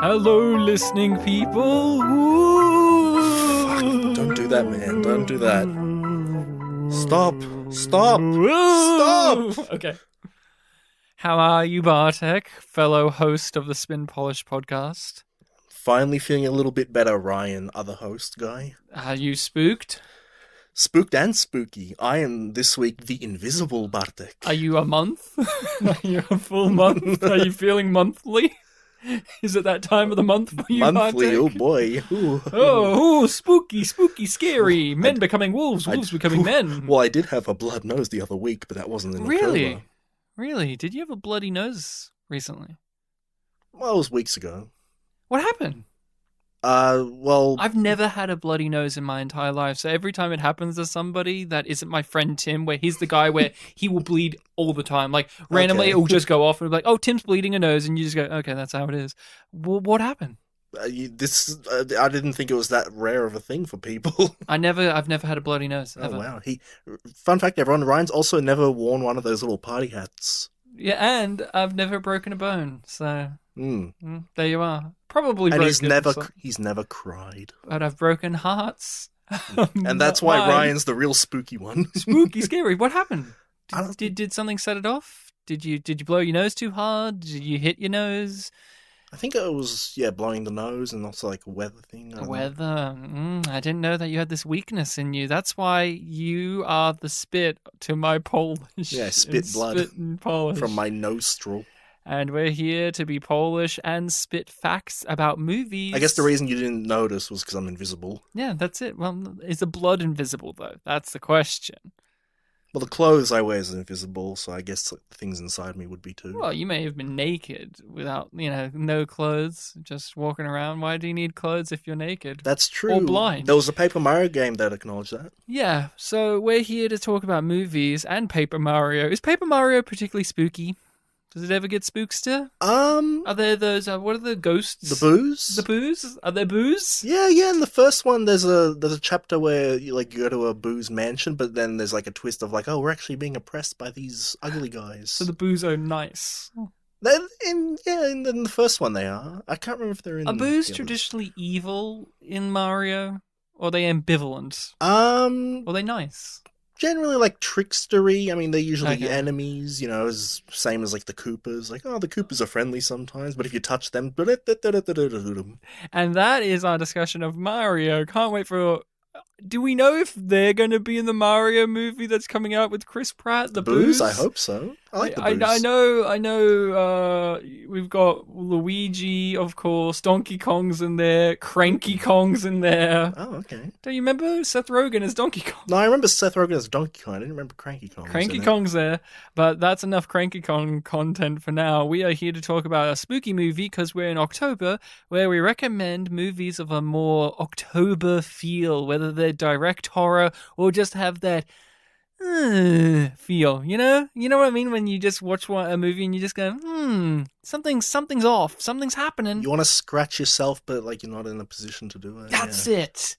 Hello, listening people. Ooh. Fuck, don't do that, man. Don't do that. Stop. Okay. How are you, Bartek, fellow host of the Spin Polish podcast? Finally feeling a little bit better, Ryan, other host guy. Are you spooked? Spooked and spooky. I am this week the invisible Bartek. Are you a month? Are you a full month? Are you feeling monthly? Is it that time of the month for you, Monthly, Bartek? oh boy. Ooh. Oh, spooky, scary. Men becoming wolves, wolves becoming men. Well, I did have a blood nose the other week, but that wasn't in Really? October. Really? Did you have a bloody nose recently? Well, it was weeks ago. What happened? Well... I've never had a bloody nose in my entire life, so every time it happens to somebody that isn't my friend Tim, where he's the guy where he will bleed all the time, like randomly Okay. it will just go off and be like, oh, Tim's bleeding a nose, and you just go, okay, that's how it is. What happened? I didn't think it was that rare of a thing for people. I've never had a bloody nose, ever. Oh, wow. Fun fact, everyone, Ryan's also never worn one of those little party hats. Yeah, and I've never broken a bone, so there you are. Probably And broken. he's never cried. But I've broken hearts. And that's why Mine. Ryan's the real spooky one. Spooky, scary. What happened? I don't- Did something set it off? Did you blow your nose too hard? Did you hit your nose? I think it was, blowing the nose and also like a weather thing. I don't know. Weather. I didn't know that you had this weakness in you. That's why you are the spit to my Polish. Yeah, spit blood Spit and Polish. from my nostril. And we're here to be Polish and spit facts about movies. I guess the reason you didn't notice was because I'm invisible. Yeah, that's it. Well, is the blood invisible, though? That's the question. Well, the clothes I wear is invisible, so I guess the things inside me would be too. Well, you may have been naked without, no clothes, just walking around. Why do you need clothes if you're naked? That's true. Or blind. There was a Paper Mario game that acknowledged that. Yeah, so we're here to talk about movies and Paper Mario. Is Paper Mario particularly spooky? Does it ever get spookster? Are there those, what are the ghosts? The booze? The booze? Are there booze? Yeah. In the first one, there's a chapter where you go to a booze mansion, but then there's like a twist of like, oh, we're actually being oppressed by these ugly guys. So the booze are nice. In the first one they are. I can't remember if they're in. Are booze the others. traditionally evil in Mario? Or are they ambivalent? Or are they nice? Generally like trickstery. I mean, they're usually Okay. enemies. As same as like the Koopas. Like, oh, the Koopas are friendly sometimes, but if you touch them, And that is our discussion of Mario. Can't wait for... Do we know if they're going to be in the Mario movie that's coming out with Chris Pratt? The booze. I hope so. I like the booze. I know. We've got Luigi, of course. Donkey Kong's in there. Cranky Kong's in there. Oh, okay. Don't you remember Seth Rogen as Donkey Kong? No, I remember Seth Rogen as Donkey Kong. I didn't remember Cranky Kong. Cranky Kong's there, but that's enough Cranky Kong content for now. We are here to talk about a spooky movie because we're in October, where we recommend movies of a more October feel, whether they're direct horror or just have that feel. You know what I mean? When you just watch a movie and you just go, something's off, something's happening. You want to scratch yourself, but like you're not in a position to do it. That's it.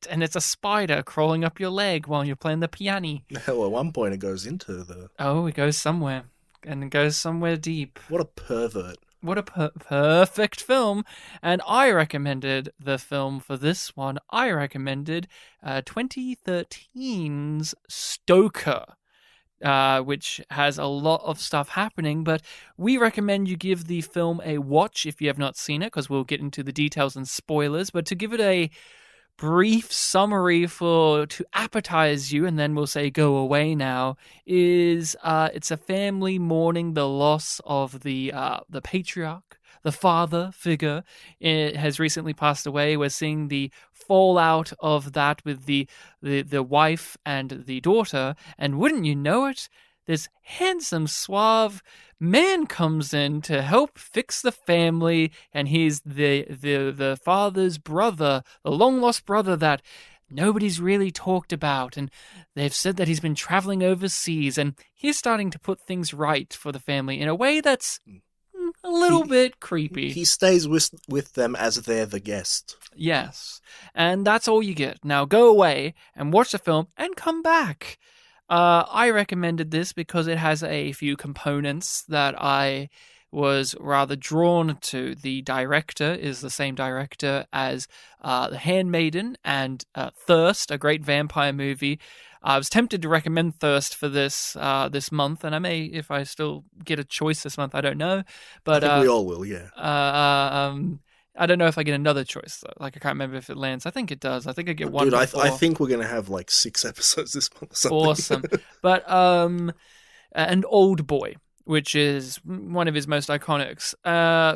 And it's a spider crawling up your leg while you're playing the piano. Well, at one point it goes into the... Oh, it goes somewhere. And it goes somewhere deep. What a pervert. What a perfect film. And I recommended the film for this one. I recommended 2013's Stoker, which has a lot of stuff happening. But we recommend you give the film a watch if you have not seen it, because we'll get into the details and spoilers. But to give it a brief summary to appetize you, and then we'll say go away now, is it's a family mourning the loss of the patriarch, the father figure. It has recently passed away. We're seeing the fallout of that with the wife and the daughter, and wouldn't you know it, this handsome, suave man comes in to help fix the family, and he's the father's brother, the long-lost brother that nobody's really talked about, and they've said that he's been traveling overseas, and he's starting to put things right for the family in a way that's a little bit creepy. He stays with them as they're the guest. Yes, and that's all you get. Now go away and watch the film and come back. I recommended this because it has a few components that I was rather drawn to. The director is the same director as The Handmaiden and Thirst, a great vampire movie. I was tempted to recommend Thirst for this month, and I may, if I still get a choice this month, I don't know. I But think we all will, yeah. I don't know if I get another choice though. Like I can't remember if it lands. I think it does. I think I get one Dude, I before. think we're gonna have like 6 episodes this month or something. Awesome. But and Old Boy, which is one of his most iconic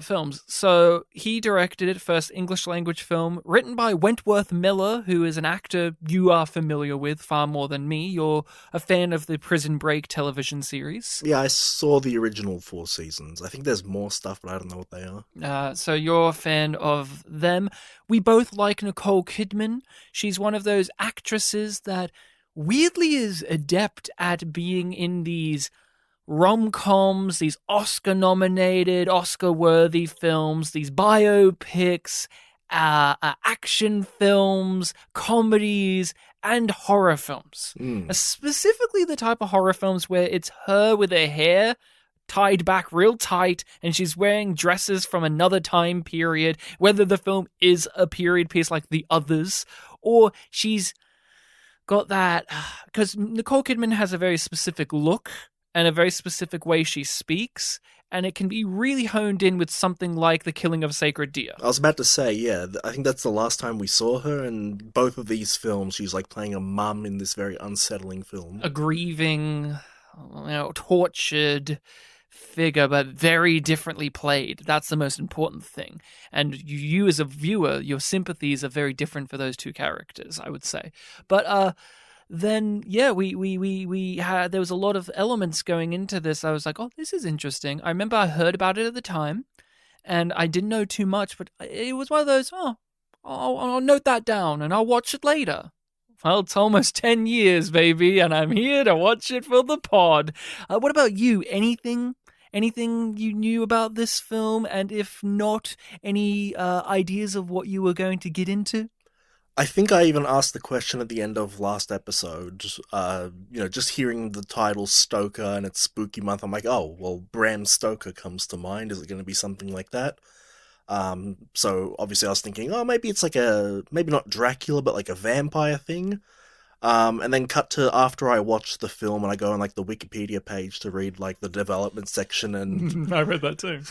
films. So he directed it, first English language film, written by Wentworth Miller, who is an actor you are familiar with far more than me. You're a fan of the Prison Break television series. Yeah, I saw the original 4 seasons. I think there's more stuff, but I don't know what they are. So you're a fan of them. We both like Nicole Kidman. She's one of those actresses that weirdly is adept at being in these rom-coms, these Oscar-nominated, Oscar-worthy films, these biopics, action films, comedies, and horror films. Mm. Specifically the type of horror films where it's her with her hair tied back real tight and she's wearing dresses from another time period, whether the film is a period piece like the others, or she's got that, because Nicole Kidman has a very specific look and a very specific way she speaks, and it can be really honed in with something like The Killing of a Sacred Deer. I was about to say, yeah, I think that's the last time we saw her, and both of these films, she's like playing a mum in this very unsettling film. A grieving, tortured figure, but very differently played. That's the most important thing. And you as a viewer, your sympathies are very different for those two characters, I would say. But then yeah, we had, there was a lot of elements going into this. I was like, oh, this is interesting. I remember I heard about it at the time, and I didn't know too much, but it was one of those, I'll note that down and I'll watch it later. Well, it's almost 10 years, baby, and I'm here to watch it for the pod. What about you? Anything you knew about this film? And if not, any ideas of what you were going to get into? I think I even asked the question at the end of last episode. Just hearing the title Stoker and it's spooky month, I'm like, oh, well, Bram Stoker comes to mind. Is it going to be something like that? So obviously I was thinking, oh, maybe it's like maybe not Dracula, but like a vampire thing. And then cut to after I watched the film and I go on like the Wikipedia page to read like the development section and I read that too.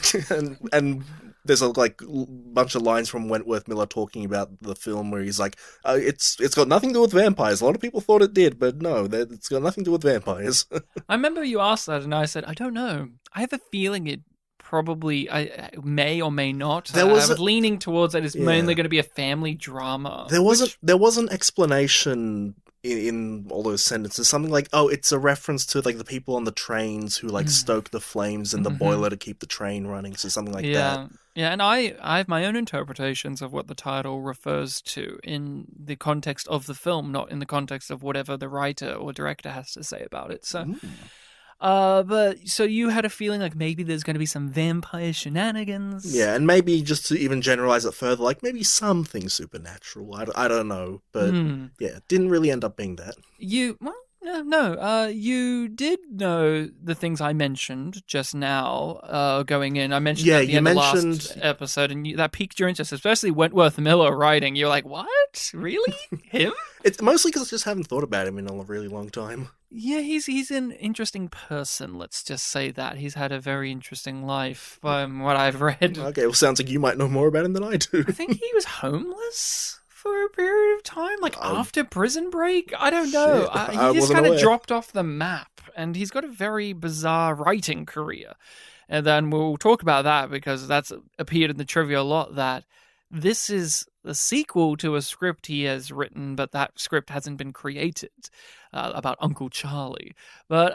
and there's a bunch of lines from Wentworth Miller talking about the film where he's like, it's got nothing to do with vampires. A lot of people thought it did, but no, it's got nothing to do with vampires. I remember you asked that, and I said, I don't know. I have a feeling it probably I may or may not. I was leaning towards that it's mainly going to be a family drama. There was an explanation in all those sentences, something like, oh, it's a reference to like the people on the trains who like stoke the flames in the boiler to keep the train running, so something like that. Yeah, and I have my own interpretations of what the title refers to in the context of the film, not in the context of whatever the writer or director has to say about it. So but so you had a feeling like maybe there's going to be some vampire shenanigans. Yeah, and maybe just to even generalize it further, like maybe something supernatural. I don't know, but yeah, it didn't really end up being that. You did know the things I mentioned just now going in. I mentioned at the end of last episode, and that piqued your interest, especially Wentworth Miller writing. You're like, what? Really? Him? It's mostly because I just haven't thought about him in a really long time. Yeah, he's an interesting person, let's just say that. He's had a very interesting life from what I've read. Okay, well, sounds like you might know more about him than I do. I think he was homeless for a period of time, after Prison Break. I don't know. He just kind of dropped off the map, and he's got a very bizarre writing career. And then we'll talk about that because that's appeared in the trivia a lot, that this is a sequel to a script he has written, but that script hasn't been created, about Uncle Charlie. But,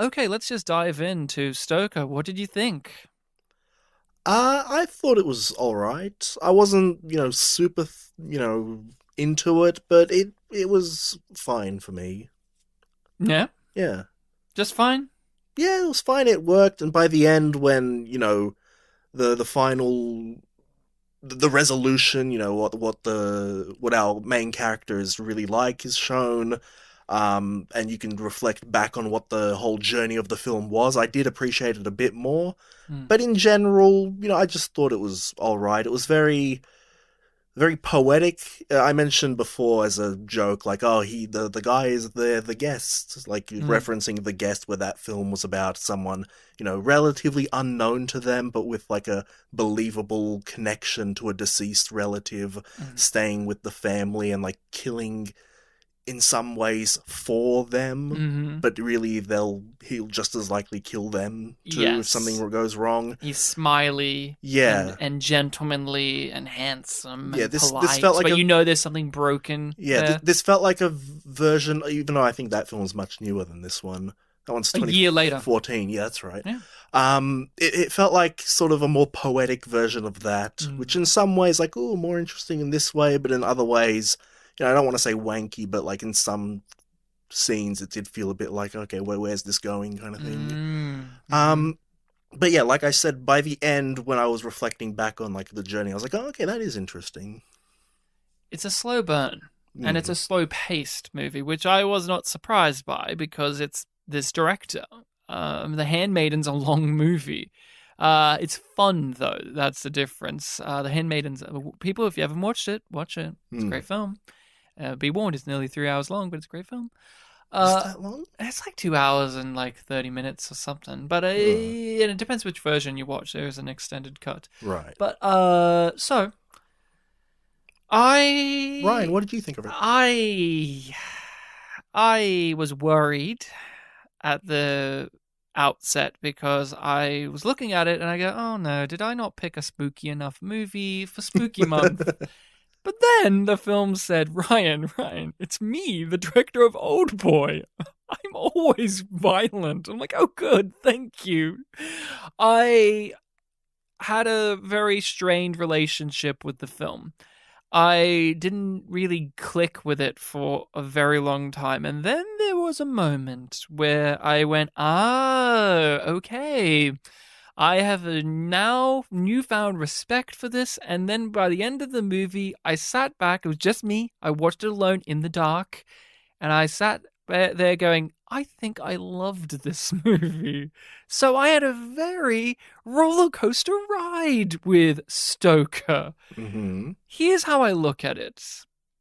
okay, let's just dive into Stoker. What did you think? I thought it was alright. I wasn't, super, into it, but it was fine for me. Yeah? Yeah. Just fine? Yeah, it was fine. It worked, and by the end when, the final... the resolution, what our main characters really like is shown. and you can reflect back on what the whole journey of the film was. I did appreciate it a bit more, Mm, but in general, I just thought it was all right. It was very poetic. I mentioned before as a joke, like, oh, the guy is the guest, like mm, referencing the guest, where that film was about someone relatively unknown to them, but with like a believable connection to a deceased relative, mm. staying with the family and like killing in some ways for them. Mm-hmm. But really, he'll just as likely kill them too if Yes. something goes wrong. He's smiley Yeah, and gentlemanly and handsome yeah. and This felt polite, like but a you know there's something broken Yeah, there. this felt like a version, even though I think that film's much newer than this one. That one's A year later. 2014. Yeah, that's right. Yeah. It felt like sort of a more poetic version of that, which Mm. in some ways, like, oh, more interesting in this way, but in other ways, I don't want to say wanky, but like in some scenes, it did feel a bit like, okay, where's this going, kind of thing. Mm. Mm-hmm. Um, but yeah, like I said, by the end, when I was reflecting back on like the journey, I was like, oh, okay, that is interesting. It's a slow burn and it's Mm. a slow paced movie, which I was not surprised by because it's this director. The Handmaiden's a long movie. It's fun though. That's the difference. The Handmaiden's people. If you haven't watched it, watch it. It's a Mm. great film. Be warned, it's nearly 3 hours long, but it's a great film. Is it Uh, that long? it's like 2 hours and like 30 minutes or something. But Oh, and it depends which version you watch. There is an extended cut. right. But so I Ryan, what did you think of it? I I was worried at the outset because I was looking at it and I go, oh no, did I not pick a spooky enough movie for spooky month? But then the film said, Ryan, it's me, the director of Old Boy. I'm always violent. I'm like, oh, good, thank you. I had a very strained relationship with the film. I didn't really click with it for a very long time. And then there was a moment where I went, okay. I have a now newfound respect for this. And then by the end of the movie, I sat back. It was just me. I watched it alone in the dark. And I sat there going, I think I loved this movie. So I had a very roller coaster ride with Stoker. Mm-hmm. Here's how I look at it.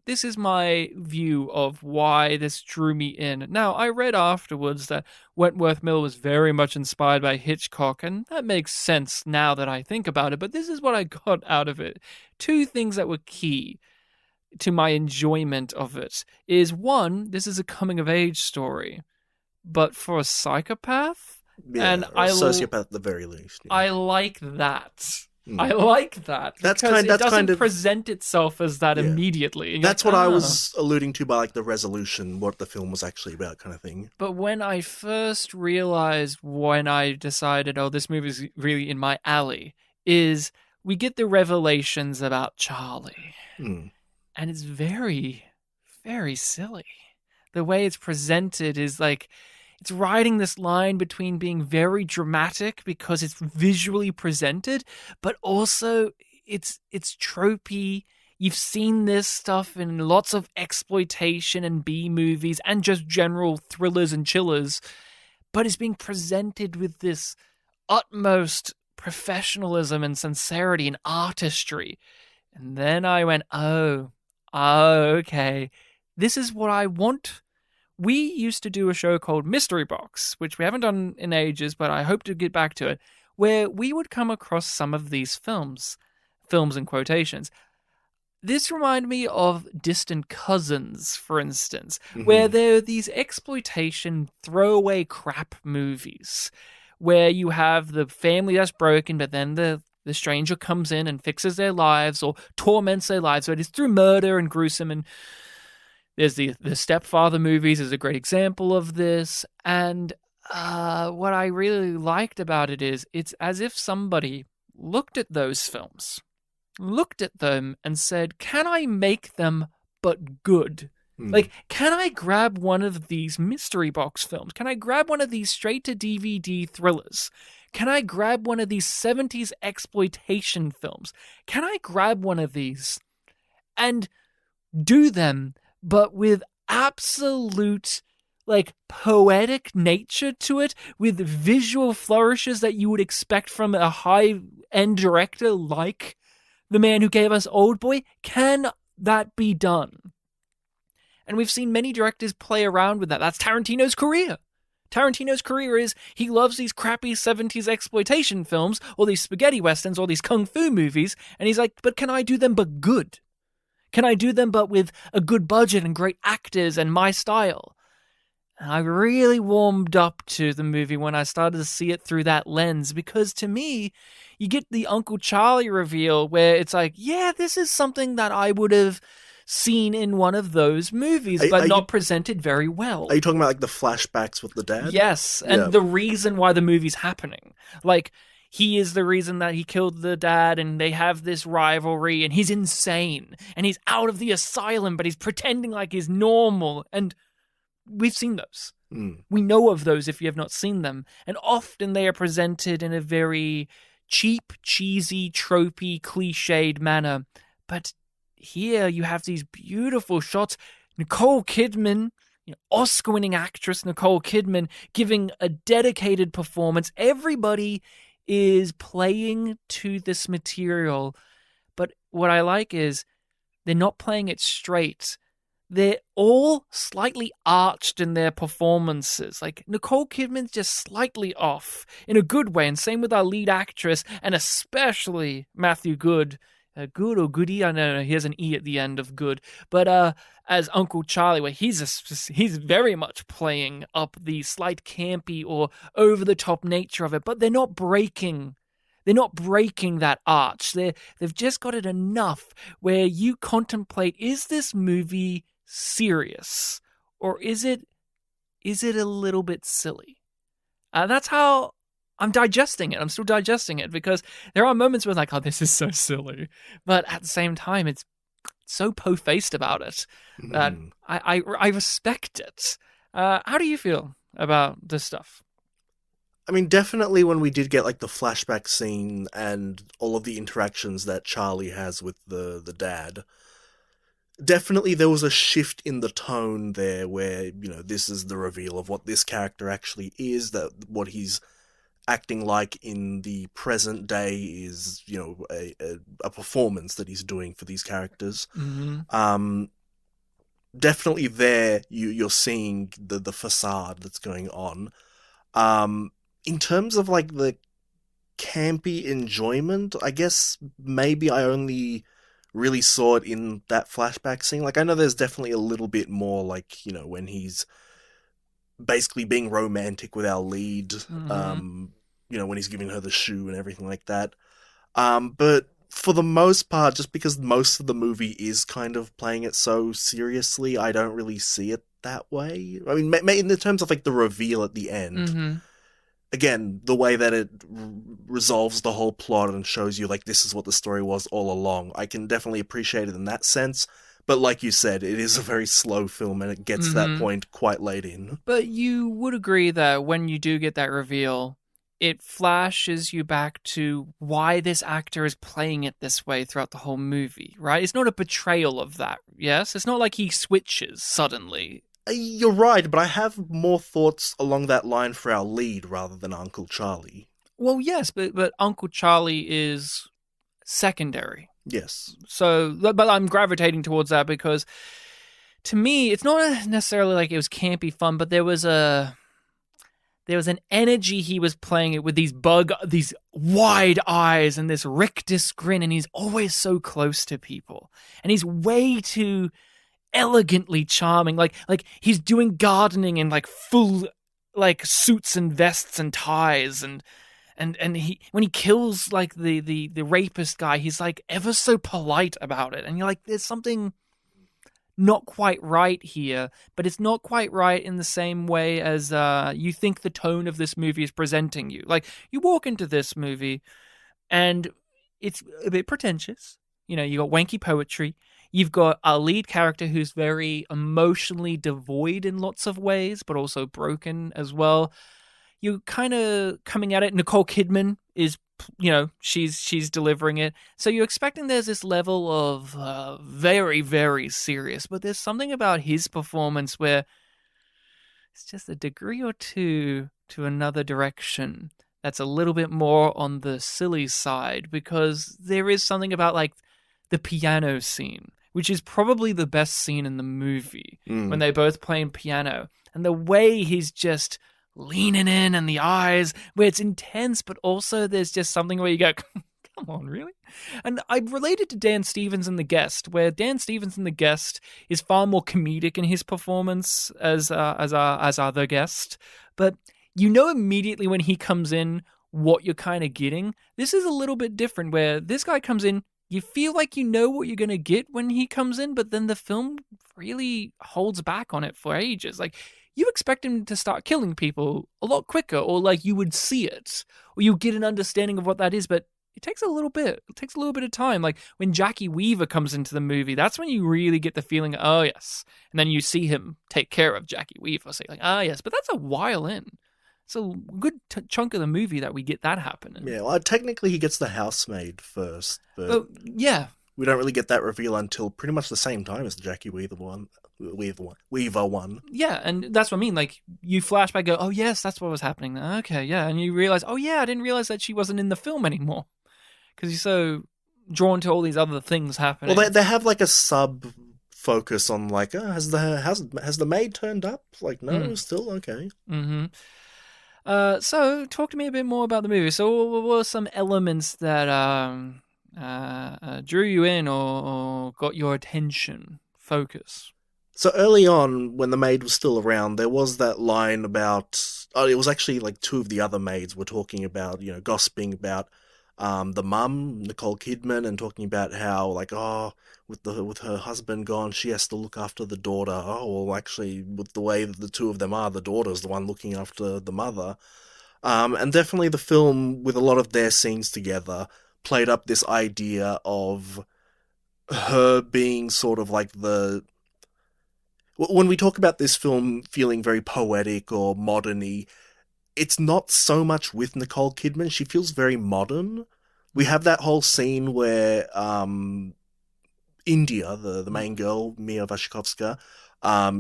This is my view of why this drew me in. Now, I read afterwards that Wentworth Miller was very much inspired by Hitchcock, and that makes sense now that I think about it, but this is what I got out of it. Two things that were key to my enjoyment of it is one, this is a coming of age story, but for a psychopath, Yeah, and or a sociopath at the very least. Yeah. I like that. I Mm. like that That's because kind. it That's doesn't kind of. present itself as that Yeah. immediately. And you're That's like, what I ah. was alluding to by like the resolution, what the film was actually about, kind of thing. But when I first realized, when I decided, oh, this movie's really in my alley, is we get the revelations about Charlie. Mm. And it's very, very silly. The way it's presented is like it's riding this line between being very dramatic because it's visually presented, but also it's tropey. You've seen this stuff in lots of exploitation and B movies and just general thrillers and chillers, but it's being presented with this utmost professionalism and sincerity and artistry. And then I went, oh, okay. This is what I want. We used to do a show called Mystery Box, which we haven't done in ages, but I hope to get back to it, where we would come across some of these films in quotations. This reminded me of Distant Cousins, for instance, where Mm-hmm. there are these exploitation throwaway crap movies where you have the family that's broken, but then the stranger comes in and fixes their lives or torments their lives. So it is through murder and gruesome. And there's the stepfather movies is a great example of this. And what I really liked about it is it's as if somebody looked at those films, looked at them and said, can I make them but good? Mm. Like, can I grab one of these mystery box films? Can I grab one of these straight to DVD thrillers? Can I grab one of these 70s exploitation films? Can I grab one of these and do them, but with absolute like poetic nature to it with visual flourishes that you would expect from a high end director like the man who gave us Old Boy. Can that be done? And we've seen many directors play around with that. That's Tarantino's career. Tarantino's career is he loves these crappy 70s exploitation films, or these spaghetti westerns, or these kung fu movies, and he's like, but can I do them but good? Can I do them but with a good budget and great actors and my style? And I really warmed up to the movie when I started to see it through that lens, because to me, you get the Uncle Charlie reveal where it's like, yeah, this is something that I would have seen in one of those movies, but not presented very well. Are you talking about like the flashbacks with the dad? Yes, and the reason why the movie's happening. Like, he is the reason that he killed the dad, and they have this rivalry, and he's insane, and he's out of the asylum, but he's pretending like he's normal, and we've seen those. We know of those if you have not seen them, and often they are presented in a very cheap, cheesy, tropey, cliched manner, but here you have these beautiful shots. Nicole Kidman, Oscar-winning actress Nicole Kidman, giving a dedicated performance. Everybody is playing to this material, but what I like is they're not playing it straight. They're all slightly arched in their performances. Like, Nicole Kidman's just slightly off in a good way, and same with our lead actress, and especially Matthew Good. Good or Goody? I don't know. He has an E at the end of good. But as Uncle Charlie, where he's very much playing up the slight campy or over-the-top nature of it, but they're not breaking. They're not breaking that arch. They've just got it enough where you contemplate, is this movie serious? Or is it a little bit silly? That's how I'm digesting it. I'm still digesting it, because there are moments where I'm like, oh, this is so silly. But at the same time, it's so po-faced about it that I respect it. How do you feel about this stuff? I mean, definitely when we did get like the flashback scene and all of the interactions that Charlie has with the dad, definitely there was a shift in the tone there where, this is the reveal of what this character actually is, that what he's acting like in the present day is, a performance that he's doing for these characters. Definitely there you're seeing the facade that's going on. In terms of like the campy enjoyment, I guess maybe I only really saw it in that flashback scene. Like, I know there's definitely a little bit more, like, when he's basically being romantic with our lead, when he's giving her the shoe and everything like that. But for the most part, just because most of the movie is kind of playing it so seriously, I don't really see it that way. I mean, in the terms of like the reveal at the end, again, the way that it resolves the whole plot and shows you like this is what the story was all along, I can definitely appreciate it in that sense. But like you said, it is a very slow film, and it gets to that point quite late in. But you would agree that when you do get that reveal, it flashes you back to why this actor is playing it this way throughout the whole movie, right? It's not a betrayal of that, yes? It's not like he switches suddenly. You're right, but I have more thoughts along that line for our lead rather than Uncle Charlie. Well, yes, but Uncle Charlie is secondary. Yes. So, but I'm gravitating towards that because, to me, it's not necessarily like it was campy fun, but there was an energy he was playing it with, these wide eyes and this rictus grin, and he's always so close to people, and he's way too elegantly charming. Like he's doing gardening in like full like suits and vests and ties, and he, when he kills like the rapist guy, he's like ever so polite about it, and you're like, there's something not quite right here, but it's not quite right in the same way as you think the tone of this movie is presenting you. Like, you walk into this movie and it's a bit pretentious. You got wanky poetry. You've got a lead character who's very emotionally devoid in lots of ways, but also broken as well. You're kind of coming at it. Nicole Kidman is she's delivering it. So you're expecting there's this level of very, very serious, but there's something about his performance where it's just a degree or two to another direction that's a little bit more on the silly side, because there is something about like the piano scene, which is probably the best scene in the movie, when Mm. they both playing piano, and the way he's just leaning in, and the eyes where it's intense, but also there's just something where you go, come on, really? And I related to Dan Stevens in The Guest, where Dan Stevens in The Guest is far more comedic in his performance as our The Guest, but you know immediately when he comes in what you're kind of getting. This is a little bit different, where this guy comes in, you feel like you know what you're going to get when he comes in, but then the film really holds back on it for ages. Like, you expect him to start killing people a lot quicker, or like you would see it, or you get an understanding of what that is, but it takes a little bit. It takes a little bit of time. Like when Jackie Weaver comes into the movie, that's when you really get the feeling, oh yes. And then you see him take care of Jackie Weaver. So you're like, ah yes, but that's a while in. It's a good chunk of the movie that we get that happening. Yeah, well, technically he gets the housemaid first, but But yeah, we don't really get that reveal until pretty much the same time as the Jackie Weaver one. Weaver one. yeah, and that's what I mean. Like you flashback, go, oh yes, that's what was happening. Okay, yeah, and you realize, oh yeah, I didn't realize that she wasn't in the film anymore, because you're so drawn to all these other things happening. Well, they have like a sub focus on like, has the maid turned up? Like, no, still okay. Mm-hmm. So talk to me a bit more about the movie. So what were some elements that drew you in, or got your attention, focus? So early on, when the maid was still around, there was that line about. Oh, it was actually like two of the other maids were talking about, gossiping about the mum, Nicole Kidman, and talking about how like, oh, with her husband gone, she has to look after the daughter. Oh, well, actually, with the way that the two of them are, the daughter's the one looking after the mother. And definitely the film, with a lot of their scenes together, played up this idea of her being sort of like the. When we talk about this film feeling very poetic or modern-y, it's not so much with Nicole Kidman. She feels very modern. We have that whole scene where India, the main girl, Mia Wasikowska,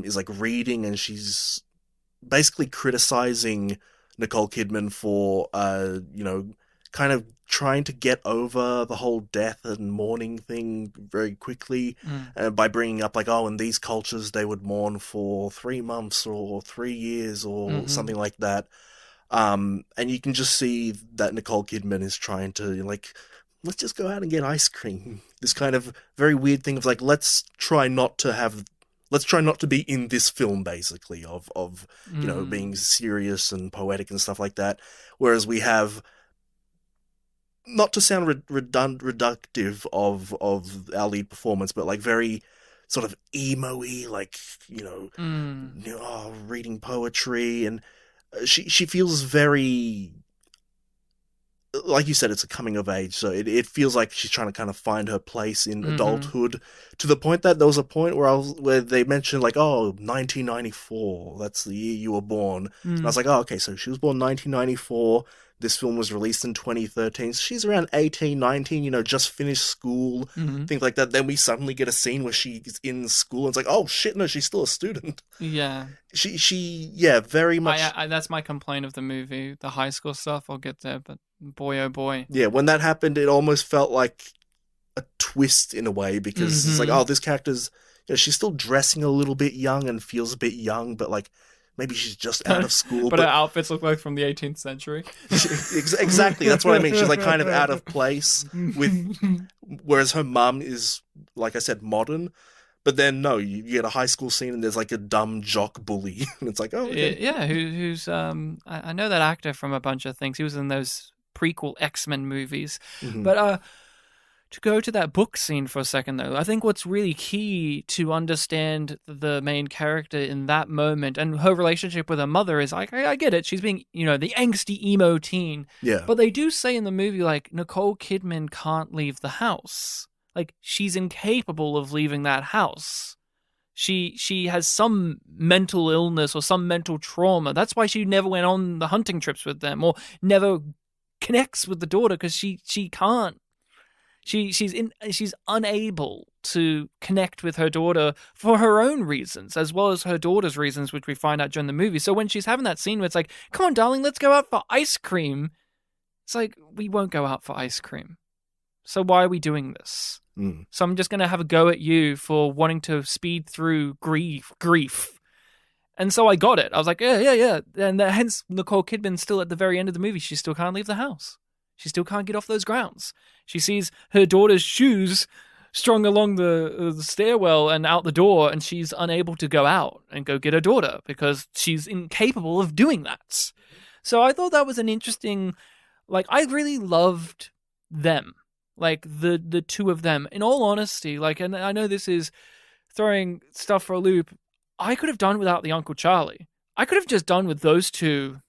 is like reading, and she's basically criticizing Nicole Kidman for, kind of trying to get over the whole death and mourning thing very quickly, by bringing up like, oh, in these cultures they would mourn for 3 months or 3 years or something like that. And you can just see that Nicole Kidman is trying to like, let's just go out and get ice cream. This kind of very weird thing of like, let's try not to be in this film, basically, of being serious and poetic and stuff like that. Whereas we have, not to sound reductive of our lead performance, but like very sort of emo-y, like, reading poetry, and she feels very, like you said, it's a coming of age, so it feels like she's trying to kind of find her place in adulthood, to the point that there was a point where they mentioned like, oh, 1994, that's the year you were born. And I was like, oh, okay, so she was born 1994. This film was released in 2013. So she's around 18, 19, just finished school, things like that. Then we suddenly get a scene where she's in school, and it's like, oh shit, no, she's still a student. Yeah. Yeah, very much. I that's my complaint of the movie, the high school stuff. I'll get there, but boy, oh boy. Yeah, when that happened, it almost felt like a twist in a way, because it's like, oh, this character's, she's still dressing a little bit young and feels a bit young, but like, maybe she's just out of school. but her outfits look like from the 18th century. Exactly, that's what I mean. She's like kind of out of place whereas her mum is, like I said, modern. But then no, you get a high school scene and there's like a dumb jock bully, and it's like, oh, okay. Yeah, who's I know that actor from a bunch of things. He was in those prequel X-Men movies. But to go to that book scene for a second, though, I think what's really key to understand the main character in that moment and her relationship with her mother is like, I get it. She's being, the angsty emo teen. Yeah. But they do say in the movie, like, Nicole Kidman can't leave the house. Like, she's incapable of leaving that house. She has some mental illness or some mental trauma. That's why she never went on the hunting trips with them, or never connects with the daughter because she can't. She's unable to connect with her daughter for her own reasons, as well as her daughter's reasons, which we find out during the movie. So when she's having that scene where it's like, come on, darling, let's go out for ice cream. It's like, we won't go out for ice cream. So why are we doing this? Mm. So I'm just going to have a go at you for wanting to speed through grief. And so I got it. I was like, yeah. And hence Nicole Kidman still at the very end of the movie, she still can't leave the house. She still can't get off those grounds. She sees her daughter's shoes strung along the stairwell and out the door, and she's unable to go out and go get her daughter because she's incapable of doing that. So I thought that was an interesting, like, I really loved them, like the two of them. In all honesty, like, and I know this is throwing stuff for a loop, I could have done without the Uncle Charlie. I could have just done with those two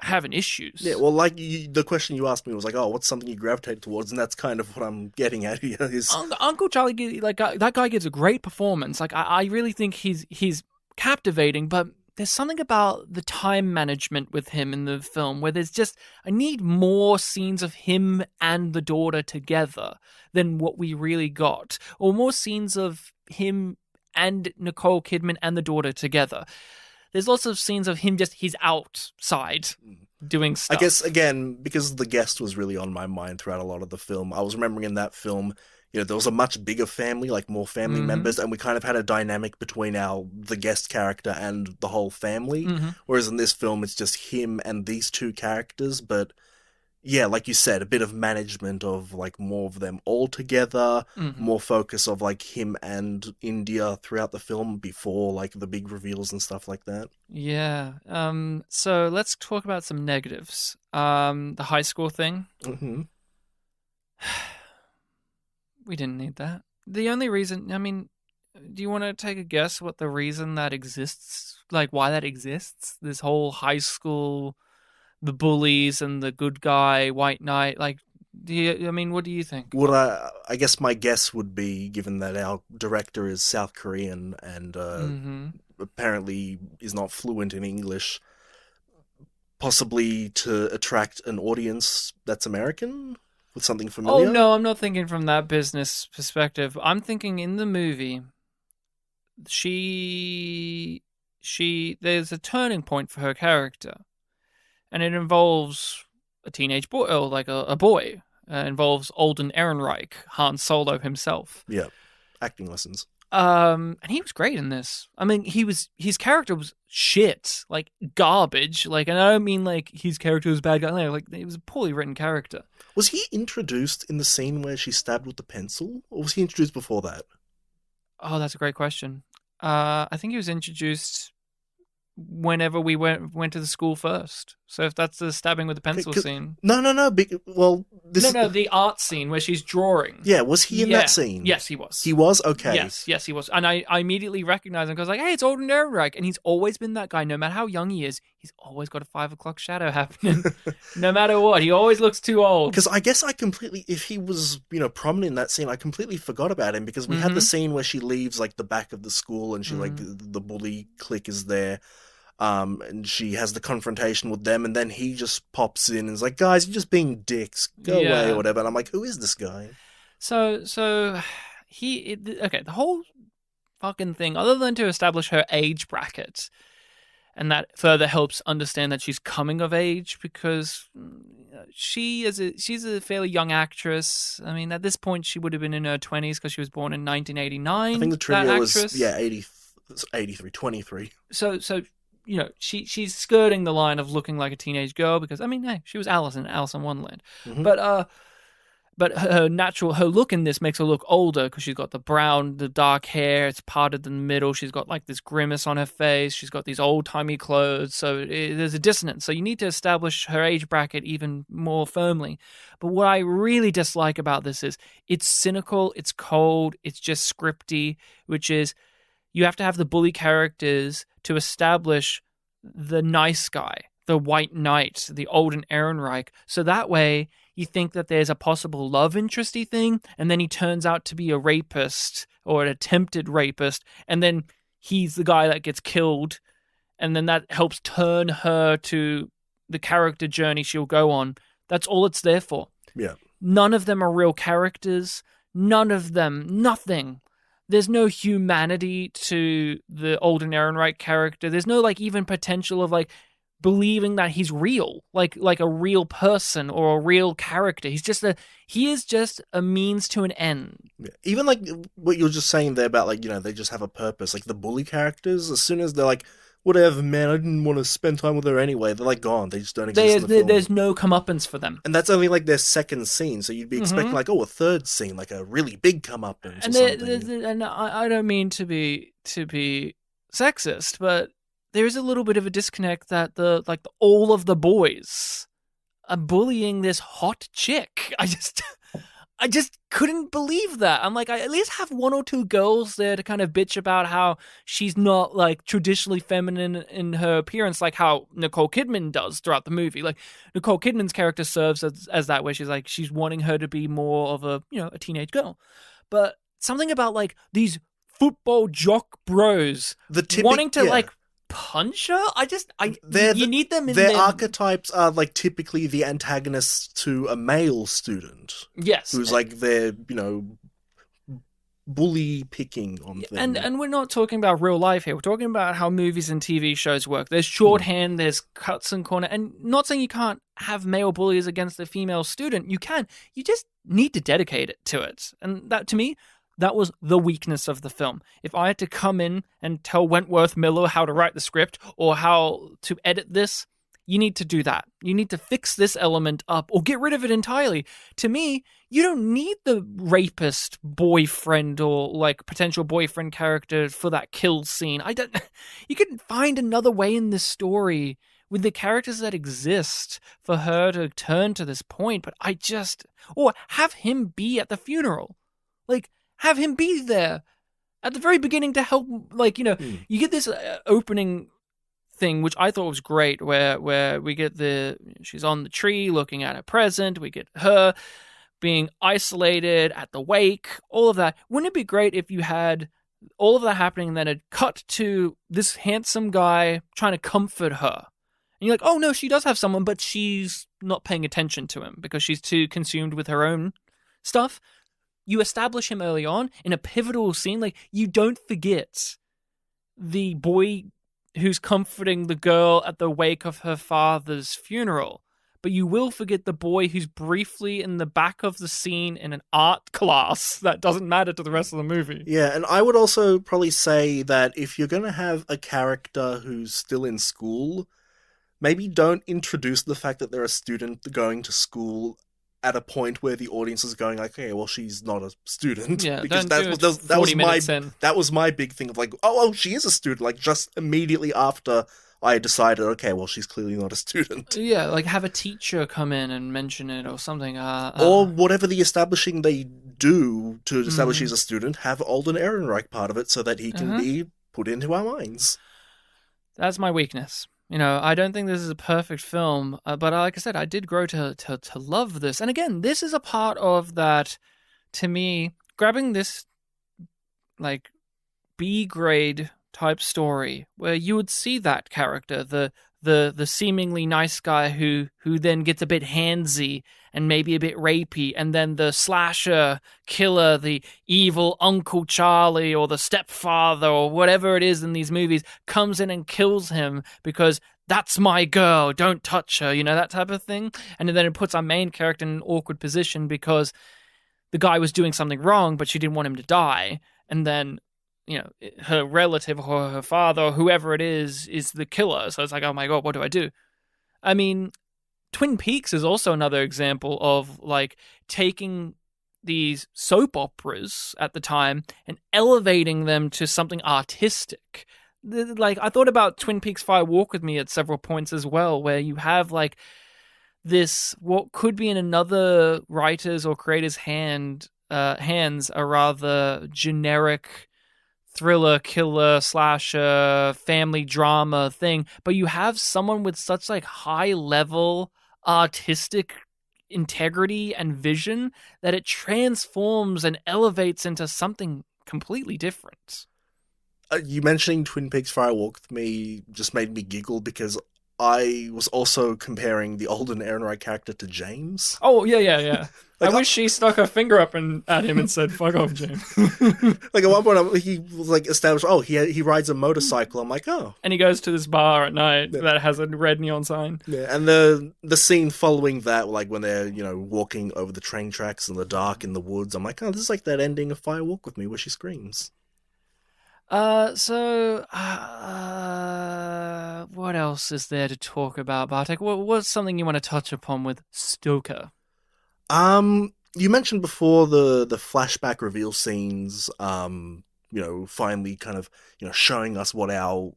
having issues. Yeah, well, like the question you asked me was like, oh, what's something you gravitate towards? And that's kind of what I'm getting at here. Is Uncle Charlie, like, that guy gives a great performance. Like, I really think he's captivating, but there's something about the time management with him in the film where there's just, I need more scenes of him and the daughter together than what we really got, or more scenes of him and Nicole Kidman and the daughter together. There's lots of scenes of him he's outside doing stuff. I guess, again, because the guest was really on my mind throughout a lot of the film, I was remembering in that film, you know, there was a much bigger family, like more family members, and we kind of had a dynamic between the guest character and the whole family. Whereas in this film, it's just him and these two characters, but yeah, like you said, a bit of management of like more of them all together, more focus of like him and India throughout the film before like the big reveals and stuff like that. Yeah. So let's talk about some negatives. The high school thing. We didn't need that. The only reason, I mean, do you want to take a guess what the reason that exists, like why that exists? This whole high school, the bullies and the good guy, white knight, like, what do you think? Well, I guess my guess would be, given that our director is South Korean and apparently is not fluent in English, possibly to attract an audience that's American with something familiar? Oh, no, I'm not thinking from that business perspective. I'm thinking in the movie, there's a turning point for her character. And it involves a teenage boy, or like a boy. Involves Alden Ehrenreich, Han Solo himself. Yeah, acting lessons. And he was great in this. I mean, his character was shit, like garbage. Like, and I don't mean like his character was a bad guy. Like, it was a poorly written character. Was he introduced in the scene where she stabbed with the pencil, or was he introduced before that? Oh, that's a great question. I think he was introduced whenever we went to the school first. So if that's the stabbing with the pencil scene. No. Well, the art scene where she's drawing. Yeah, was he in that scene? Yes, he was. He was? Okay. Yes, he was. And I immediately recognized him because I was like, hey, it's Alden Ehrenreich. And he's always been that guy. No matter how young he is, he's always got a 5 o'clock shadow happening. No matter what. He always looks too old. Because I guess if he was, prominent in that scene, I completely forgot about him because we had the scene where she leaves, like, the back of the school and she, like, the bully clique is there. And she has the confrontation with them, and then he just pops in and is like, guys, you're just being dicks. Go away or whatever. And I'm like, who is this guy? So the whole fucking thing, other than to establish her age bracket, and that further helps understand that she's coming of age because she's a fairly young actress. I mean, at this point, she would have been in her 20s because she was born in 1989. I think the trivia was, 83, 23. So she's skirting the line of looking like a teenage girl because, I mean, hey, she was Alice in Wonderland. But her look in this makes her look older because she's got the dark hair, it's parted in the middle, she's got like this grimace on her face, she's got these old-timey clothes, so there's a dissonance. So you need to establish her age bracket even more firmly. But what I really dislike about this is it's cynical, it's cold, it's just scripty, which is you have to have the bully characters to establish the nice guy, the white knight, the Alden Ehrenreich. So that way you think that there's a possible love interesty thing, and then he turns out to be a rapist or an attempted rapist, and then he's the guy that gets killed, and then that helps turn her to the character journey she'll go on. That's all it's there for. Yeah. None of them are real characters. None of them, nothing. There's no humanity to the Alden Ehrenreich character. There's no like even potential of like believing that he's real, like a real person or a real character. He is just a means to an end. Yeah. Even like what you were just saying there about like, they just have a purpose. Like the bully characters, as soon as they're like, whatever, man, I didn't want to spend time with her anyway, they're like gone. They just don't exist in the film. There's no comeuppance for them. And that's only like their second scene, so you'd be expecting like, a third scene, like a really big comeuppance or something. And I don't mean to be sexist, but there is a little bit of a disconnect that all of the boys are bullying this hot chick. I just couldn't believe that. I'm like, I at least have one or two girls there to kind of bitch about how she's not like traditionally feminine in her appearance, like how Nicole Kidman does throughout the movie. Like Nicole Kidman's character serves as that, where she's wanting her to be more of a teenage girl. But something about like these football jock bros wanting to like punch her. You need them in their archetypes are like typically the antagonists to a male student. Yes, who's like their bully picking on things. And we're not talking about real life here. We're talking about how movies and TV shows work. There's shorthand, there's cuts and corner, and not saying you can't have male bullies against a female student. You can. You just need to dedicate it to it. And that, to me, that was the weakness of the film. If I had to come in and tell Wentworth Miller how to write the script or how to edit this, you need to do that. You need to fix this element up or get rid of it entirely. To me, you don't need the rapist boyfriend or like potential boyfriend character for that kill scene. You can find another way in this story with the characters that exist for her to turn to this point, but or have him be at the funeral. Like, have him be there at the very beginning to help, you get this opening thing, which I thought was great, where we get she's on the tree looking at a present, we get her being isolated at the wake, all of that. Wouldn't it be great if you had all of that happening and then it cut to this handsome guy trying to comfort her? And you're like, oh no, she does have someone, but she's not paying attention to him because she's too consumed with her own stuff. You establish him early on in a pivotal scene. Like, you don't forget the boy who's comforting the girl at the wake of her father's funeral, but you will forget the boy who's briefly in the back of the scene in an art class that doesn't matter to the rest of the movie. Yeah, and I would also probably say that if you're going to have a character who's still in school, maybe don't introduce the fact that they're a student going to school at a point where the audience is going like, okay, well, she's not a student. Yeah, because that was my big thing of like, oh, she is a student. Like, just immediately after I decided, okay, well, she's clearly not a student. Yeah, like have a teacher come in and mention it or something. Or whatever the establishing they do to establish he's a student, have Alden Ehrenreich part of it so that he can be put into our minds. That's my weakness. I don't think this is a perfect film, but like I said, I did grow to love this. And again, this is a part of that, to me, grabbing this, like, B-grade type story, where you would see that character, the seemingly nice guy who then gets a bit handsy and maybe a bit rapey, and then the slasher killer, the evil Uncle Charlie or the stepfather or whatever it is in these movies, comes in and kills him because that's my girl, don't touch her, that type of thing. And then it puts our main character in an awkward position because the guy was doing something wrong, but she didn't want him to die. And then her relative or her father or whoever it is the killer. So it's like, oh my God, what do I do? I mean, Twin Peaks is also another example of like taking these soap operas at the time and elevating them to something artistic. Like, I thought about Twin Peaks Fire Walk With Me at several points as well, where you have like this, what could be in another writer's or creator's hands, a rather generic thriller, killer, slasher, family drama thing, but you have someone with such like high level artistic integrity and vision that it transforms and elevates into something completely different. You mentioning Twin Peaks Fire Walk With Me just made me giggle because I was also comparing the Alden Ehrenreich character to James. Oh yeah, yeah, yeah. I Like, wish she stuck her finger up at him and said, "Fuck off, James." like at one point, he was like established. Oh, he rides a motorcycle. I'm like, oh, And he goes to this bar at night yeah. that has a red neon sign. Yeah. And the scene following that, like when they're walking over the train tracks in the dark in the woods, I'm like, oh, this is like that ending of Fire Walk with Me where she screams. What else is there to talk about, Bartek? What's something you want to touch upon with Stoker? You mentioned before the flashback reveal scenes. Finally kind of showing us what our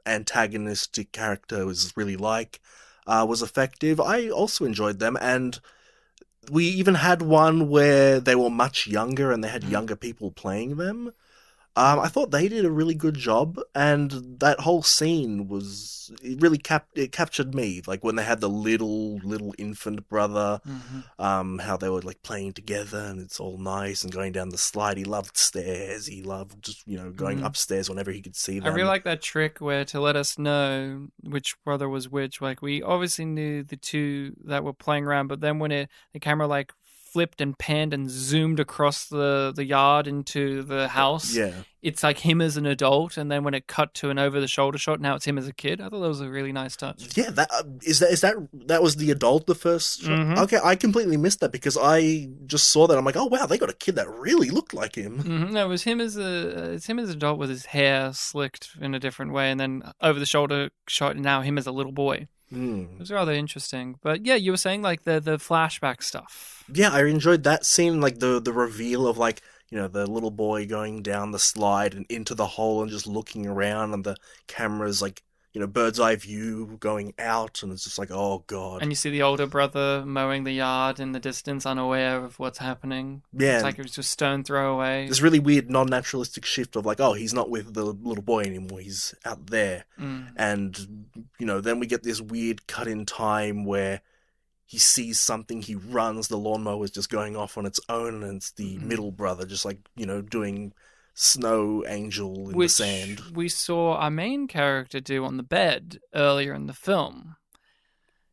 antagonistic character was really like. Was effective. I also enjoyed them, and we even had one where they were much younger and they had Mm. younger people playing them. I thought they did a really good job, and that whole scene was it really it captured me. Like when they had the little infant brother, Hmm. how they were like playing together, and it's all nice and going down the slide. He loved stairs. He loved just going Mm. upstairs whenever he could see I really them. like that trick where to let us know which brother was which. Like we obviously knew the two that were playing around, but then when the camera like flipped and panned and zoomed across the yard into the house, Yeah, it's like him as an adult, and then when it cut to an over the shoulder shot, now it's him as a kid. I thought that was a really nice touch. yeah. That was the adult the first shot. Mm-hmm. Okay, I completely missed that because I just saw that. I'm like, oh wow, they got a kid that really looked like him. Mm-hmm. No, it was him as it's him as an adult with his hair slicked in a different way, and then over the shoulder shot, and now him as a little boy. It Hmm. was rather interesting. But yeah, you were saying like the flashback stuff. Yeah, I enjoyed that scene, like the reveal of like the little boy going down the slide and into the hole and just looking around, and the camera's like bird's eye view going out, and it's just like, oh god. And you see the older brother mowing the yard in the distance, unaware of what's happening. Yeah, It's and like it was just stone throw away. this really weird non-naturalistic shift of like, oh, he's not with the little boy anymore, he's out there. Mm. And then we get this weird cut in time where he sees something, he runs, the lawnmower is just going off on its own, and it's the Mm. middle brother just like, doing snow angel in the Which sand. we saw our main character do on the bed earlier in the film.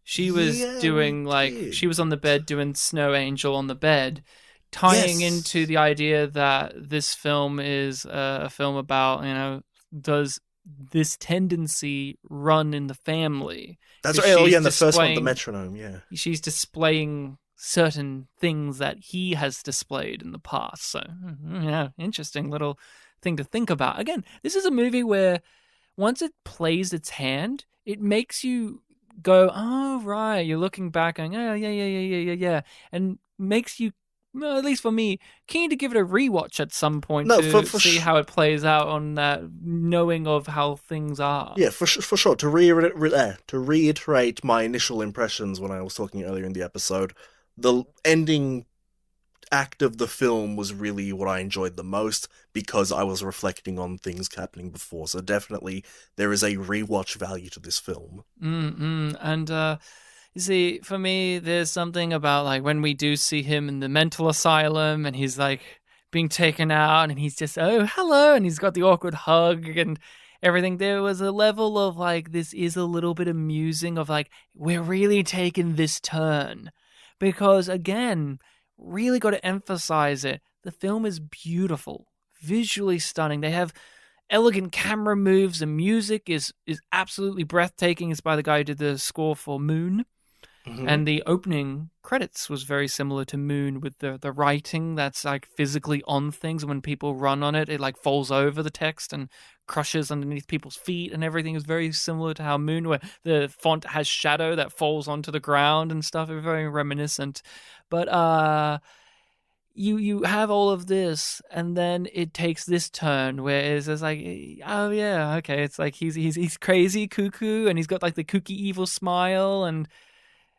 She was Yeah, we doing like did. she was on the bed doing Snow Angel on the bed, tying into Yes. the idea that this film is a film about does this tendency run in the family That's because right. Oh, yeah, and the first one, the metronome, yeah. she's displaying certain things that he has displayed in the past. So yeah, interesting little thing to think about. Again, this is a movie where once it plays its hand, it makes you go, oh right, you're looking back going, oh yeah, and makes you, well, at least for me, keen to give it a rewatch at some point No, to see how it plays out on that knowing of how things are. yeah, for sure. To reiterate my initial impressions when I was talking earlier in the episode, the ending act of the film was really what I enjoyed the most because I was reflecting on things happening before. So definitely there is a rewatch value to this film. And you see, for me, there's something about like when we do see him in the mental asylum and he's like being taken out and he's just, oh, hello. And he's got the awkward hug and everything. There was a level of like, this is a little bit amusing of like, we're really taking this turn. Because again, really got to emphasize it. The film is beautiful, visually stunning. They have elegant camera moves. The music is absolutely breathtaking. It's by the guy who did the score for Moon. Mm-hmm. And the opening credits was very similar to Moon with the writing that's like physically on things. When people run on it, it like falls over the text and crushes underneath people's feet, and everything is very similar to how Moon, where the font has shadow that falls onto the ground and stuff. It's very reminiscent. But you have all of this, and then it takes this turn where it's just like, oh yeah, okay, it's like he's crazy, cuckoo, and he's got like the kooky evil smile. And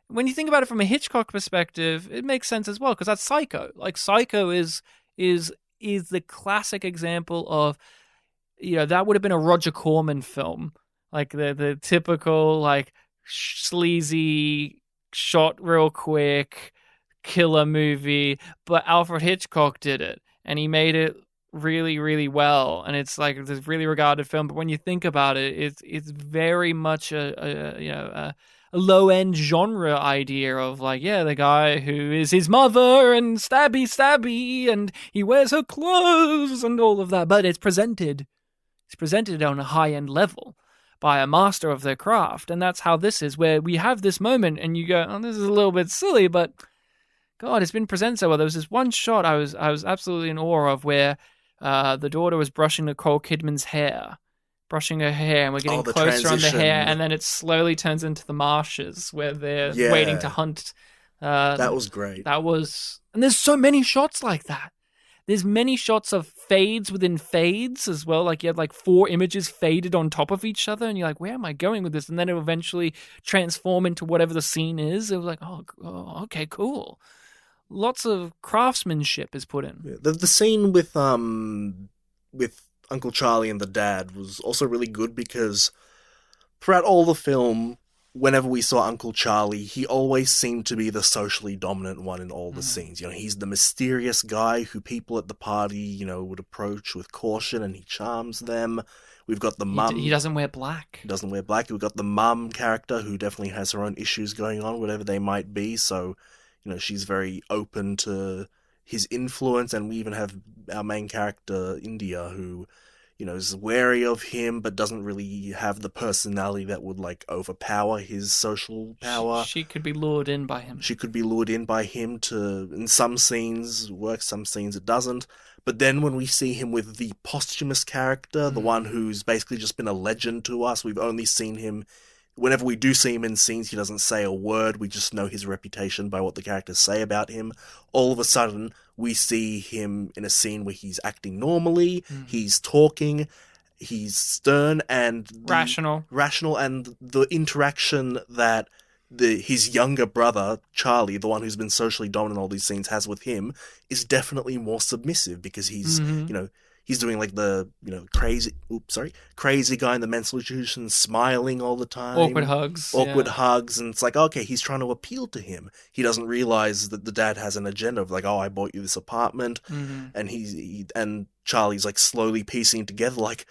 when you think about it from a Hitchcock perspective, it makes sense as well because that's Psycho. Like Psycho is is the classic example of, that would have been a Roger Corman film, like the typical like sleazy shot real quick killer movie, but Alfred Hitchcock did it and he made it really, really well, and it's like this really regarded film. But when you think about it, it's very much a low end genre idea of like, yeah, the guy who is his mother and stabby, and he wears her clothes and all of that. But it's presented on a high end level by a master of their craft, and that's how this is. Where we have this moment, and you go, "Oh, this is a little bit silly," but God, it's been presented so well. There was this one shot I was absolutely in awe of where the daughter was brushing Nicole Kidman's hair, brushing her hair, and we're Oh, getting the closer on the hair, transition. and then it slowly turns into the marshes where they're waiting to Yeah, hunt. Uh, that was great. and there's so many shots like that. There's many shots of fades within fades as well. Like you had like 4 images faded on top of each other, and you're like, where am I going with this? And then it eventually transform into whatever the scene is. It was like, oh okay, cool. Lots of craftsmanship is put in. Yeah, the scene with Uncle Charlie and the dad was also really good because throughout all the film, whenever we saw Uncle Charlie, he always seemed to be the socially dominant one in all the Mhm. scenes. He's the mysterious guy who people at the party, would approach with caution, and he charms them. We've got the He mum. doesn't wear black. He doesn't wear black. We've got the mum character who definitely has her own issues going on, whatever they might be. So, she's very open to his influence. And we even have our main character, India, who, is wary of him, but doesn't really have the personality that would, like, overpower his social power. She could be lured in by him. She could be lured in by him to, in some scenes, work, some scenes it doesn't. But then when we see him with the posthumous character, the one who's basically just been a legend to us, we've only seen him. Whenever we do see him in scenes, he doesn't say a word. We just know his reputation by what the characters say about him. All of a sudden, we see him in a scene where he's acting normally, he's talking, he's stern, and Rational. and the interaction that his younger brother Charlie, the one who's been socially dominant in all these scenes, has with him is definitely more submissive because he's Mhm. he's doing like the crazy guy in the mental institution, smiling all the Awkward time, hugs. awkward Yeah. hugs, and it's like, okay, he's trying to appeal to him. He doesn't realize that the dad has an agenda of like, oh, I bought you this apartment, and and Charlie's like slowly piecing together like,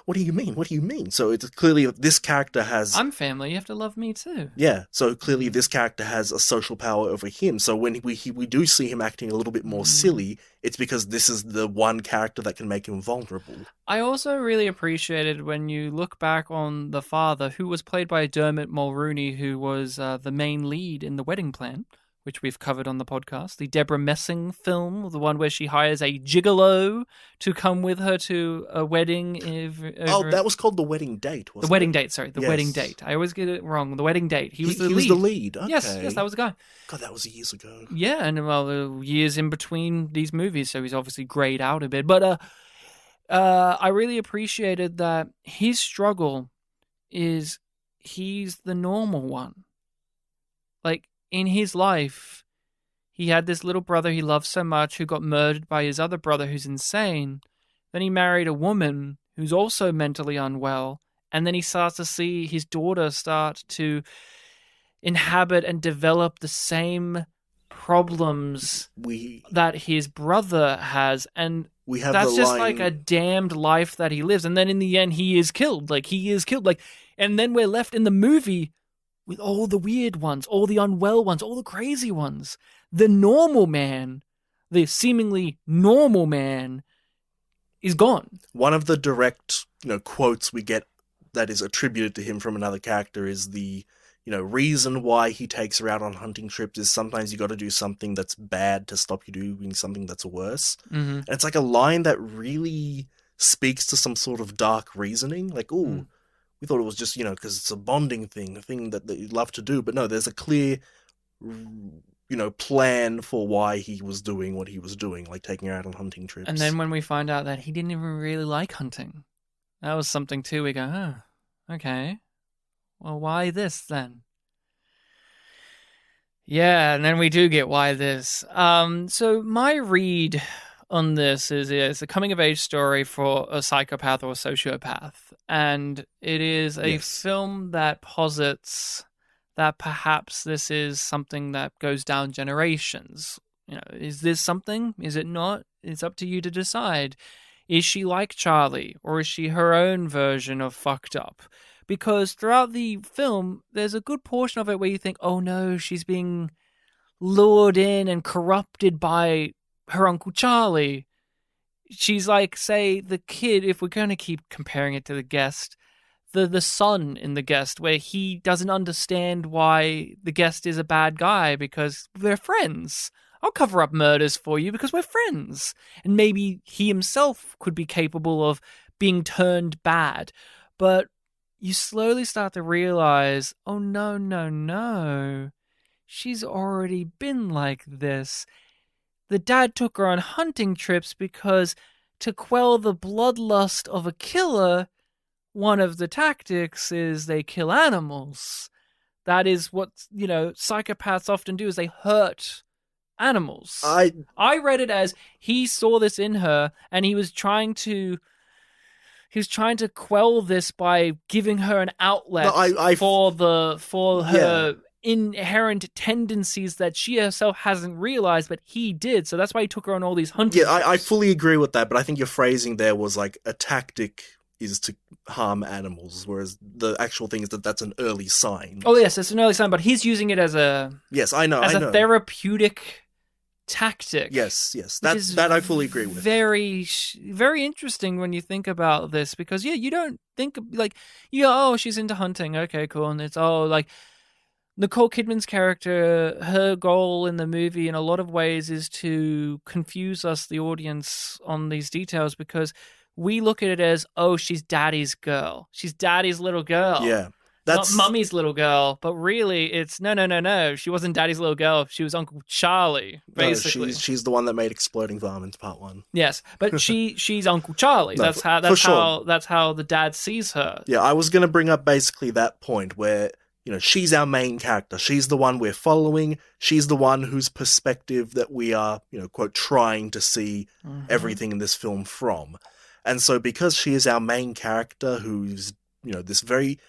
what do you mean? What do you mean? So it's clearly this character has. I'm family. You have to love me too. Yeah, so clearly this character has a social power over him. So when we do see him acting a little bit more silly, it's because this is the one character that can make him vulnerable. I also really appreciated when you look back on the father, who was played by Dermot Mulrooney, who was the main lead in The Wedding Plan, which we've covered on the podcast. The Deborah Messing film, the one where she hires a gigolo to come with her to a wedding. That was called The Wedding Date, wasn't it? The Wedding Date, sorry. The Yes. Wedding Date. I always get it wrong. The Wedding Date. He was the lead. was the lead. Okay. Yes, that was the guy. God, that was years ago. Yeah, and well, the years in between these movies, so he's obviously grayed out a bit. But I really appreciated that his struggle is he's the normal one. Like, in his life, he had this little brother he loved so much who got murdered by his other brother who's insane. Then he married a woman who's also mentally unwell. And then he starts to see his daughter start to inhabit and develop the same problems that his brother has. And we have that's the just line, like a damned life that he lives. And then in the end, he is killed. And then we're left in the movie with all the weird ones, all the unwell ones, all the crazy ones. The normal man, the seemingly normal man, is gone. One of the direct, quotes we get that is attributed to him from another character is the, reason why he takes her out on hunting trips is sometimes you got to do something that's bad to stop you doing something that's worse. And it's like a line that really speaks to some sort of dark reasoning. Like, we thought it was just, because it's a bonding thing, a thing that you love to do. But no, there's a clear, plan for why he was doing what he was doing, like taking her out on hunting trips. And then when we find out that he didn't even really like hunting, that was something too. We go, oh, okay. Well, why this then? Yeah, and then we do get why this. So my read on this is it's a coming of age story for a psychopath or a sociopath, and it is a film that posits that perhaps this is something that goes down generations. Is this something? Is it not? It's up to you to decide. Is she like Charlie, or is she her own version of fucked up? Because throughout the film, there's a good portion of it where you think, oh no, she's being lured in and corrupted by her Uncle Charlie. She's like, say, the kid, if we're going to keep comparing it to the guest, the son in the guest, where he doesn't understand why the guest is a bad guy because they're friends. I'll cover up murders for you because we're friends. And maybe he himself could be capable of being turned bad. But you slowly start to realize, oh no, no, no. She's already been like this. The dad took her on hunting trips because to quell the bloodlust of a killer, one of the tactics is they kill animals. That is what, psychopaths often do, is they hurt animals. I read it as he saw this in her and he was trying to quell this by giving her an outlet for her inherent tendencies that she herself hasn't realized, but he did. So that's why he took her on all these hunting trips. I fully agree with that, but I think your phrasing there was like a tactic is to harm animals, whereas the actual thing is that that's an early sign. Oh yes, it's an early sign, but he's using it as a a therapeutic tactic. Yes, that I fully agree with. Very, very interesting when you think about this, because you don't think like, oh, she's into hunting, okay, cool, and it's like Nicole Kidman's character, her goal in the movie in a lot of ways is to confuse us, the audience, on these details, because we look at it as, oh, she's daddy's girl. She's daddy's little girl. Yeah. Not mummy's little girl, but really it's no. She wasn't daddy's little girl. She was Uncle Charlie, basically. No, she's the one that made Exploding Varmints Part 1. Yes, but she's Uncle Charlie. That's how the dad sees her. Yeah, I was going to bring up basically that point where, she's our main character. She's the one we're following. She's the one whose perspective that we are, quote, trying to see everything in this film from. And so because she is our main character who's, this very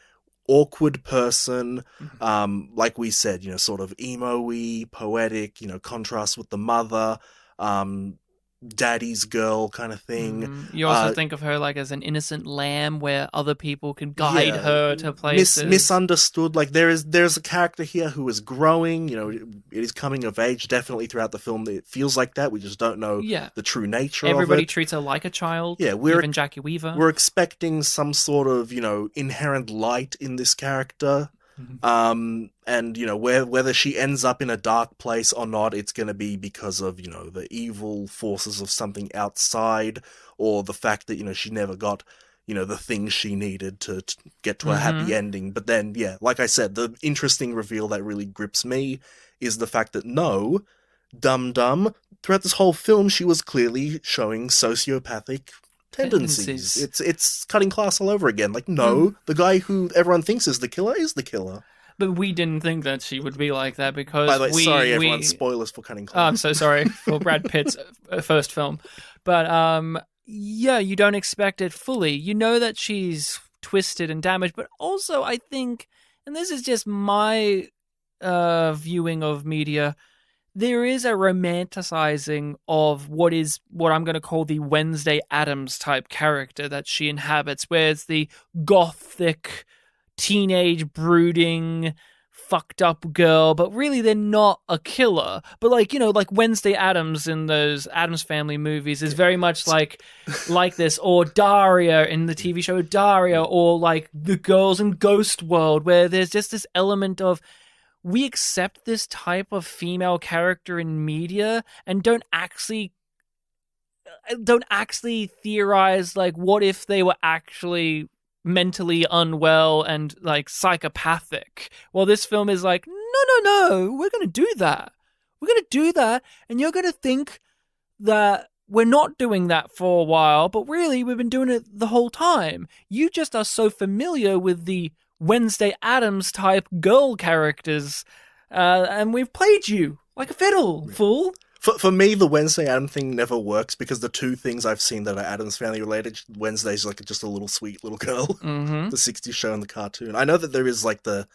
awkward person, like we said, sort of emo-y, poetic, contrast with the mother, daddy's girl kind of thing. You also think of her like as an innocent lamb where other people can guide her to places. Misunderstood. Like there's a character here who is growing, it is coming of age definitely throughout the film. It feels like that. We just don't know the true nature of it. Everybody treats her like a child. Yeah, even Jackie Weaver. We're expecting some sort of, inherent light in this character. And whether she ends up in a dark place or not, it's going to be because of the evil forces of something outside, or the fact that she never got the things she needed to get to a happy ending. But then like I said, the interesting reveal that really grips me is the fact that Dum Dum, throughout this whole film, she was clearly showing sociopathic tendencies. It's cutting class all over again. Like, the guy who everyone thinks is the killer is the killer. But we didn't think that she would be like that because By the way, sorry everyone, spoilers for cutting class. Oh, I'm so sorry for Brad Pitt's first film. But you don't expect it fully. You know that she's twisted and damaged, but also I think, and this is just my viewing of media, there is a romanticizing of what I'm going to call the Wednesday Addams type character that she inhabits, where it's the gothic, teenage, brooding, fucked up girl, but really they're not a killer. But like Wednesday Addams in those Addams Family movies is very much like this, or Daria in the TV show Daria, or like the girls in Ghost World, where there's just this element of, we accept this type of female character in media and don't actually theorize, like, what if they were actually mentally unwell and like psychopathic. Well, this film is like, no, we're going to do that. We're going to do that, and you're going to think that we're not doing that for a while, but really we've been doing it the whole time. You just are so familiar with the Wednesday Addams type girl characters, and we've played you like a fiddle, fool. For me, the Wednesday Addams thing never works, because the two things I've seen that are Addams Family related, Wednesday's like just a little sweet little girl, the 60s show and the cartoon. I know that there is like the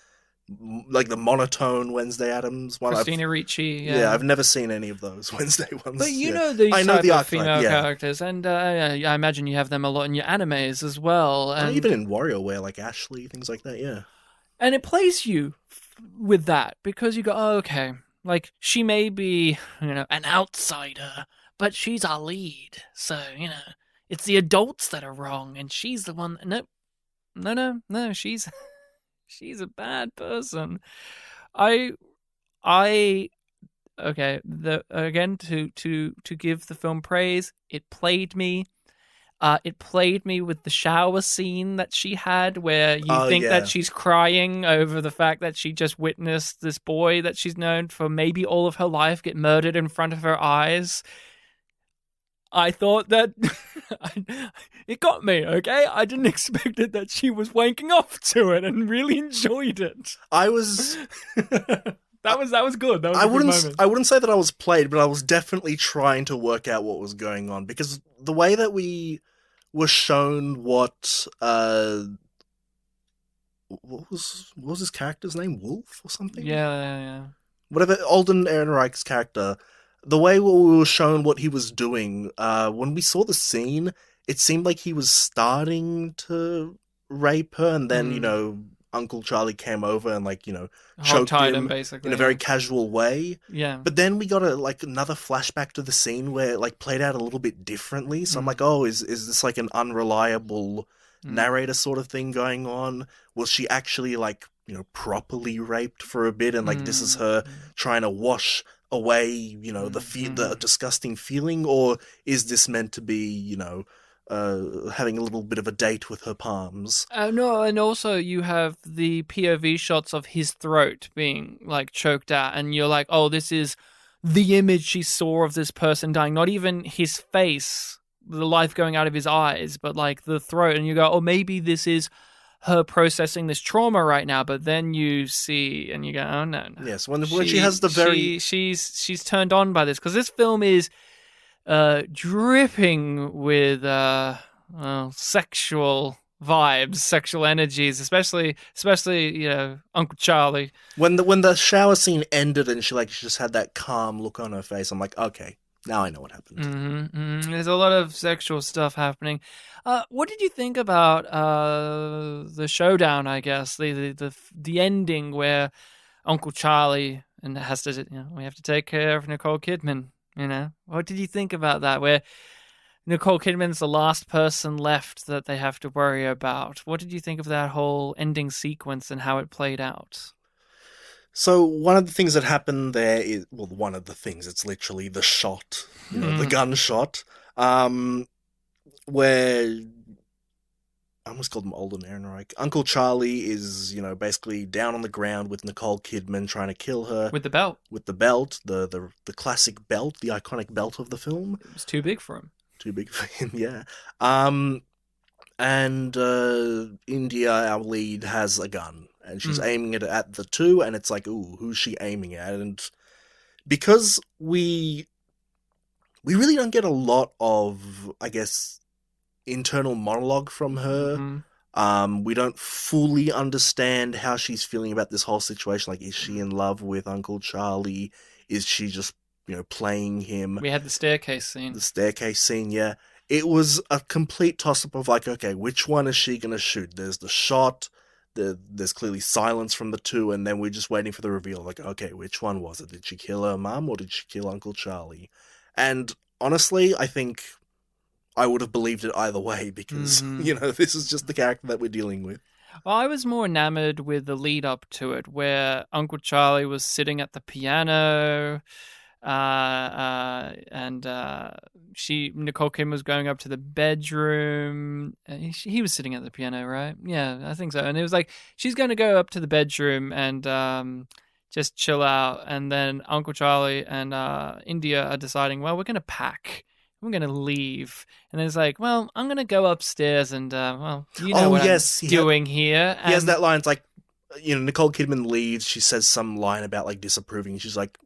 like the monotone Wednesday Addams one. Christina Ricci, Yeah, yeah. I've never seen any of those Wednesday But ones. you Yeah, know these I know type the of archetype. female Yeah, characters, and I imagine you have them a lot in your animes as well, even in WarioWare, like Ashley, things like that. Yeah. and it plays you with that because you go, oh, okay, like she may be, an outsider, but she's our lead, so it's the adults that are wrong, and she's the one. No, no, no, no, she's a bad person. I, I okay. The again to give the film praise, it played me. It played me with the shower scene that she had, where you Oh think that yeah. she's crying over the fact that she just witnessed this boy that she's known for maybe all of her life get murdered in front of her eyes. I thought that it got me. Okay, I didn't expect it that she was wanking off to it and really enjoyed it. I was. That was good. That was I a good wouldn't. moment. I wouldn't say that I was played, but I was definitely trying to work out what was going on because the way that we were shown what was his character's name? Wolf or something? Yeah, yeah, yeah. Whatever, Alden Ehrenreich's character, the way we were shown what he was doing, when we saw the scene, it seemed like he was starting to rape her, and then, Mm. Uncle Charlie came over and, like, choked Hog-tied him, him in a basically. very Yeah. casual way. Yeah. But then we got another flashback to the scene where it, like, played out a little bit differently. So I'm Mm. like, oh, is this like an unreliable Mm. narrator sort of thing going on? Was she actually, like, properly raped for a bit, and like this is Mm. her Mm. trying to wash away, the Mm. disgusting feeling, or is this meant to be, having a little bit of a date with her palms? No, and also you have the POV shots of his throat being like choked out, and you're like, oh, this is the image she saw of this person dying. Not even his face, the life going out of his eyes, but like the throat, and you go, oh, maybe this is her processing this trauma right now. But then you see, and you go, oh no, no, Yes, when she has the very she's turned on by this because this film is dripping with well, sexual vibes, sexual energies, especially Uncle Charlie. when the shower scene ended and she just had that calm look on her face, I'm like, okay, now I know what happened. There's a lot of sexual stuff happening. What did you think about the showdown? I guess the ending where Uncle Charlie and has to we have to take care of Nicole Kidman. What did you think about that? Where Nicole Kidman's the last person left that they have to worry about. What did you think of that whole ending sequence and how it played out? So one of the things that happened there is, well, one of the things, it's literally the shot, the gunshot, where I almost called him Alden Ehrenreich. Uncle Charlie is, basically down on the ground with Nicole Kidman trying to kill her With the belt. with the belt, the classic belt, the iconic belt of the film. It was too big for him. Too big for him, yeah. And India, our lead, has a gun, and she's aiming it at the two, and it's like, ooh, who's she aiming at? And because we really don't get a lot of, I guess, internal monologue from her. We don't fully understand how she's feeling about this whole situation. Like, is she in love with Uncle Charlie? Is she just, playing him? We had the staircase scene. The staircase scene, yeah. It was a complete toss-up of like, okay, which one is she going to shoot? There's the shot, there's clearly silence from the two, and then we're just waiting for the reveal. Like, okay, which one was it? Did she kill her mum or did she kill Uncle Charlie? And honestly, I think I would have believed it either way because, this is just the character that we're dealing with. Well, I was more enamored with the lead up to it, where Uncle Charlie was sitting at the piano, and Nicole Kim was going up to the bedroom. He was sitting at the piano, right? Yeah, I think so. And it was like she's going to go up to the bedroom and just chill out, and then Uncle Charlie and India are deciding, well, we're going to pack. We're going to leave. And then it's like, well, I'm going to go upstairs and, what yes, I'm doing here. He has that line. It's like, Nicole Kidman leaves. She says some line about, like, disapproving. He's like,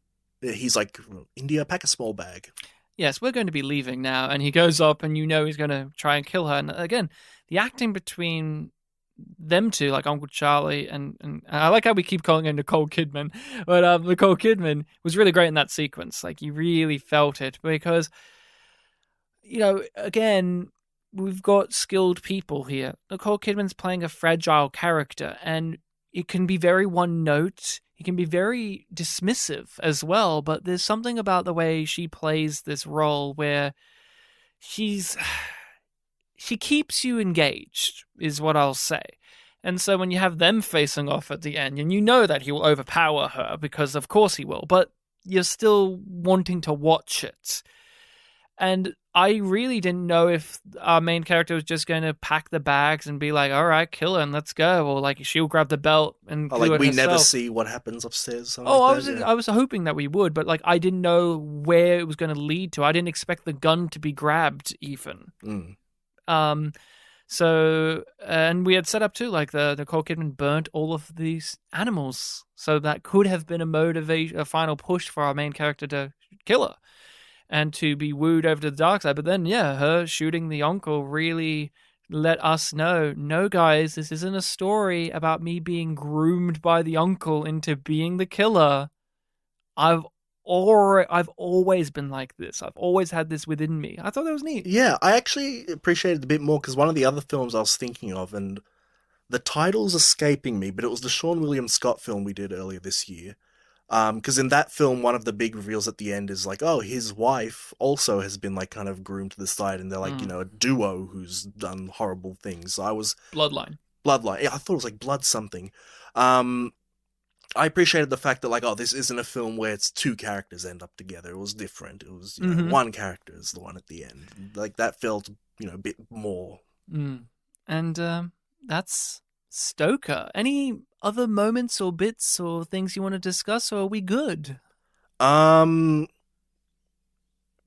India, pack a small bag. Yes, we're going to be leaving now. And he goes up and he's going to try and kill her. And again, the acting between them two, like Uncle Charlie and I like how we keep calling her Nicole Kidman, but Nicole Kidman was really great in that sequence. Like you really felt it because again, we've got skilled people here. Nicole Kidman's playing a fragile character, and it can be very one note. It can be very dismissive as well, but there's something about the way she plays this role where she's she keeps you engaged, is what I'll say. And so when you have them facing off at the end, and you know that he will overpower her, because of course he will, but you're still wanting to watch it. And I really didn't know if our main character was just going to pack the bags and be like, all right, kill her and let's go. Or like she'll grab the belt and Or do like it we herself. never see what happens upstairs, something Oh, like that. I was hoping that we would, but like I didn't know where it was going to lead to. I didn't expect the gun to be grabbed even. Mm. So and we had set up too, like the Nicole Kidman burnt all of these animals, so that could have been a final push for our main character to kill her and to be wooed over to the dark side. But then, yeah, her shooting the uncle really let us know, no, guys, this isn't a story about me being groomed by the uncle into being the killer. I've always been like this. I've always had this within me. I thought that was neat. Yeah, I actually appreciated it a bit more because one of the other films I was thinking of, and the title's escaping me, but it was the Sean William Scott film we did earlier this year. Because in that film, one of the big reveals at the end is like, oh, his wife also has been like kind of groomed to the side, and they're like, a duo who's done horrible things. So I was Bloodline. Bloodline. Yeah, I thought it was like Blood something. I appreciated the fact that like, oh, this isn't a film where it's two characters end up together. It was different. It was one character is the one at the end. Like that felt a bit more. And that's Stoker. Any other moments or bits or things you want to discuss, or are we good?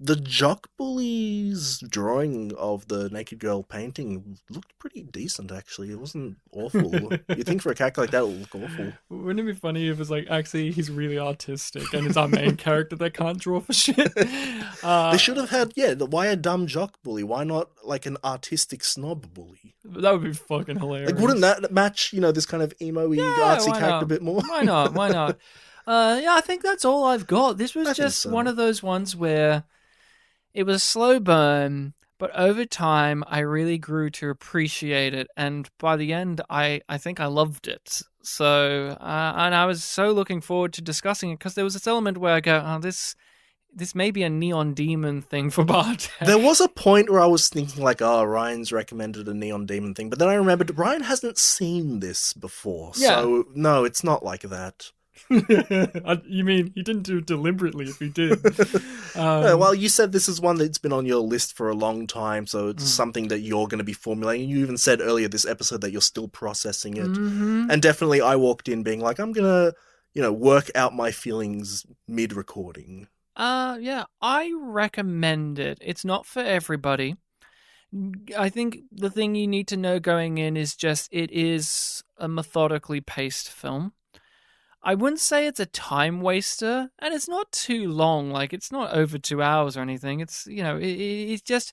The Jock Bully's drawing of the naked girl painting looked pretty decent, actually. It wasn't awful. You'd think for a character like that, it would look awful. Wouldn't it be funny if it's like, actually, he's really artistic and it's our main character that can't draw for shit? They should have had, why a dumb Jock Bully? Why not, like, an artistic snob bully? That would be fucking hilarious. Like, wouldn't that match, this kind of emo-y, artsy character a bit more? Why not? Why not? Yeah, I think that's all I've got. This was just one of those ones where it was a slow burn, but over time, I really grew to appreciate it. And by the end, I think I loved it. So, and I was so looking forward to discussing it because there was this element where I go, oh, this may be a Neon Demon thing for Bartek. There was a point where I was thinking like, oh, Ryan's recommended a Neon Demon thing. But then I remembered Ryan hasn't seen this before. Yeah. So, no, it's not like that. You mean he didn't do it deliberately if he did? Well, you said this is one that's been on your list for a long time, so it's something that you're going to be formulating. You even said earlier this episode that you're still processing it. And definitely I walked in being like, I'm going to, work out my feelings mid-recording. Yeah, I recommend it. It's not for everybody. I think the thing you need to know going in is just it is a methodically paced film. I wouldn't say it's a time waster, and it's not too long. Like, it's not over 2 hours or anything. It's, it's just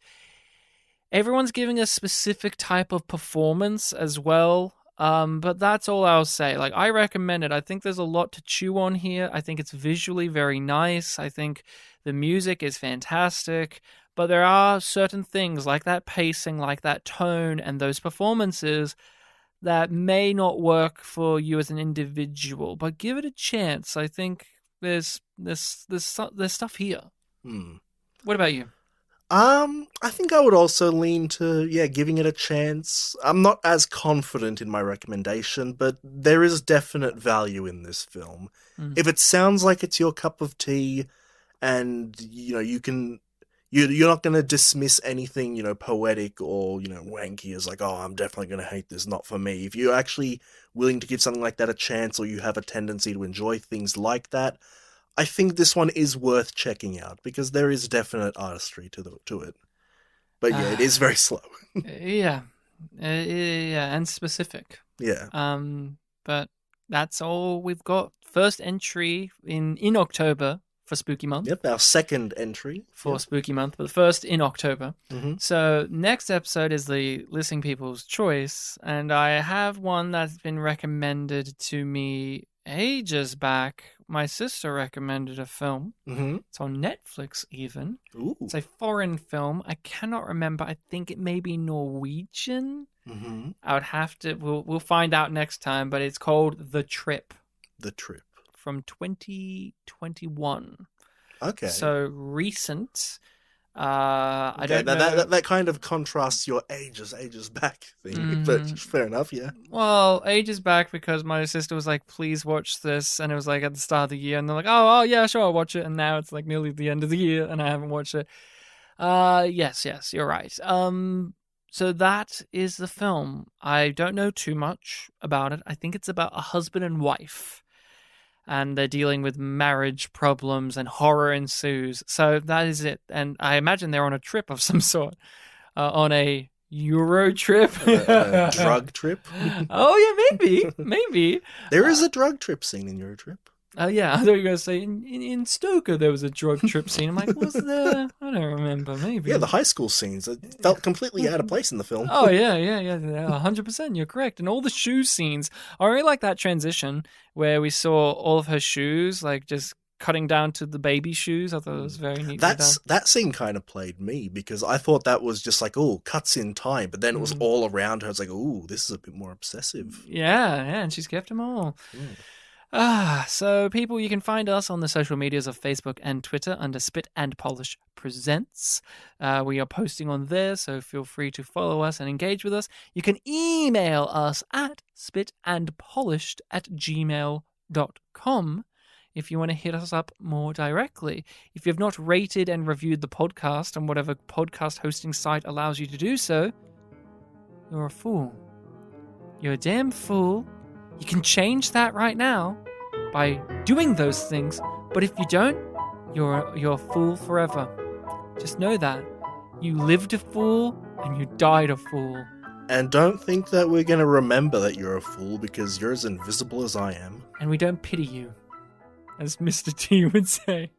everyone's giving a specific type of performance as well. But that's all I'll say. Like, I recommend it. I think there's a lot to chew on here. I think it's visually very nice. I think the music is fantastic. But there are certain things like that pacing, like that tone, and those performances that may not work for you as an individual, but give it a chance. I think there's stuff here. What about you? I think I would also lean to, giving it a chance. I'm not as confident in my recommendation, but there is definite value in this film. If it sounds like it's your cup of tea and, you're not going to dismiss anything, poetic or, wanky as like, oh, I'm definitely going to hate this, not for me. If you're actually willing to give something like that a chance, or you have a tendency to enjoy things like that, I think this one is worth checking out because there is definite artistry to it. But yeah, it is very slow. Yeah, and specific. Yeah. But that's all we've got. First entry in October for Spooky Month. Yep, our second entry. For Spooky Month, but the first in October. Mm-hmm. So next episode is the Listening People's Choice, and I have one that's been recommended to me ages back. My sister recommended a film. Mm-hmm. It's on Netflix even. Ooh. It's a foreign film. I cannot remember. I think it may be Norwegian. Mm-hmm. I would have to. We'll find out next time. But it's called The Trip. The Trip. From 2021. Okay. So recent. I don't know. That kind of contrasts your ages back thing, but fair enough, yeah. Well, ages back because my sister was like, please watch this, and it was like at the start of the year, and they're like, oh yeah, sure, I'll watch it, and now it's like nearly the end of the year, and I haven't watched it. Yes, you're right. So that is the film. I don't know too much about it. I think it's about a husband and wife, and they're dealing with marriage problems and horror ensues. So that is it. And I imagine they're on a trip of some sort, on a Euro trip. A drug trip? Oh, yeah, maybe. There is a drug trip scene in Euro Trip. Yeah, I thought you were going to say in Stoker there was a drug trip scene. I'm like, was there? I don't remember. Maybe. Yeah, the high school scenes. It felt completely out of place in the film. Oh, yeah, 100%. You're correct. And all the shoe scenes. I really like that transition where we saw all of her shoes, like just cutting down to the baby shoes. I thought it was very neat. That scene kind of played me because I thought that was just like, oh, cuts in time, but then it was all around her. It's like, oh, this is a bit more obsessive. Yeah, and she's kept them all. So people, you can find us on the social medias of Facebook and Twitter under Spit and Polish Presents. We are posting on there, so feel free to follow us and engage with us. You can email us at spitandpolished@gmail.com if you want to hit us up more directly. If you have not rated and reviewed the podcast on whatever podcast hosting site allows you to do so, you're a fool. You're a damn fool. You can change that right now by doing those things, but if you don't, you're a fool forever. Just know that. You lived a fool and you died a fool. And don't think that we're going to remember that you're a fool because you're as invisible as I am. And we don't pity you, as Mr. T would say.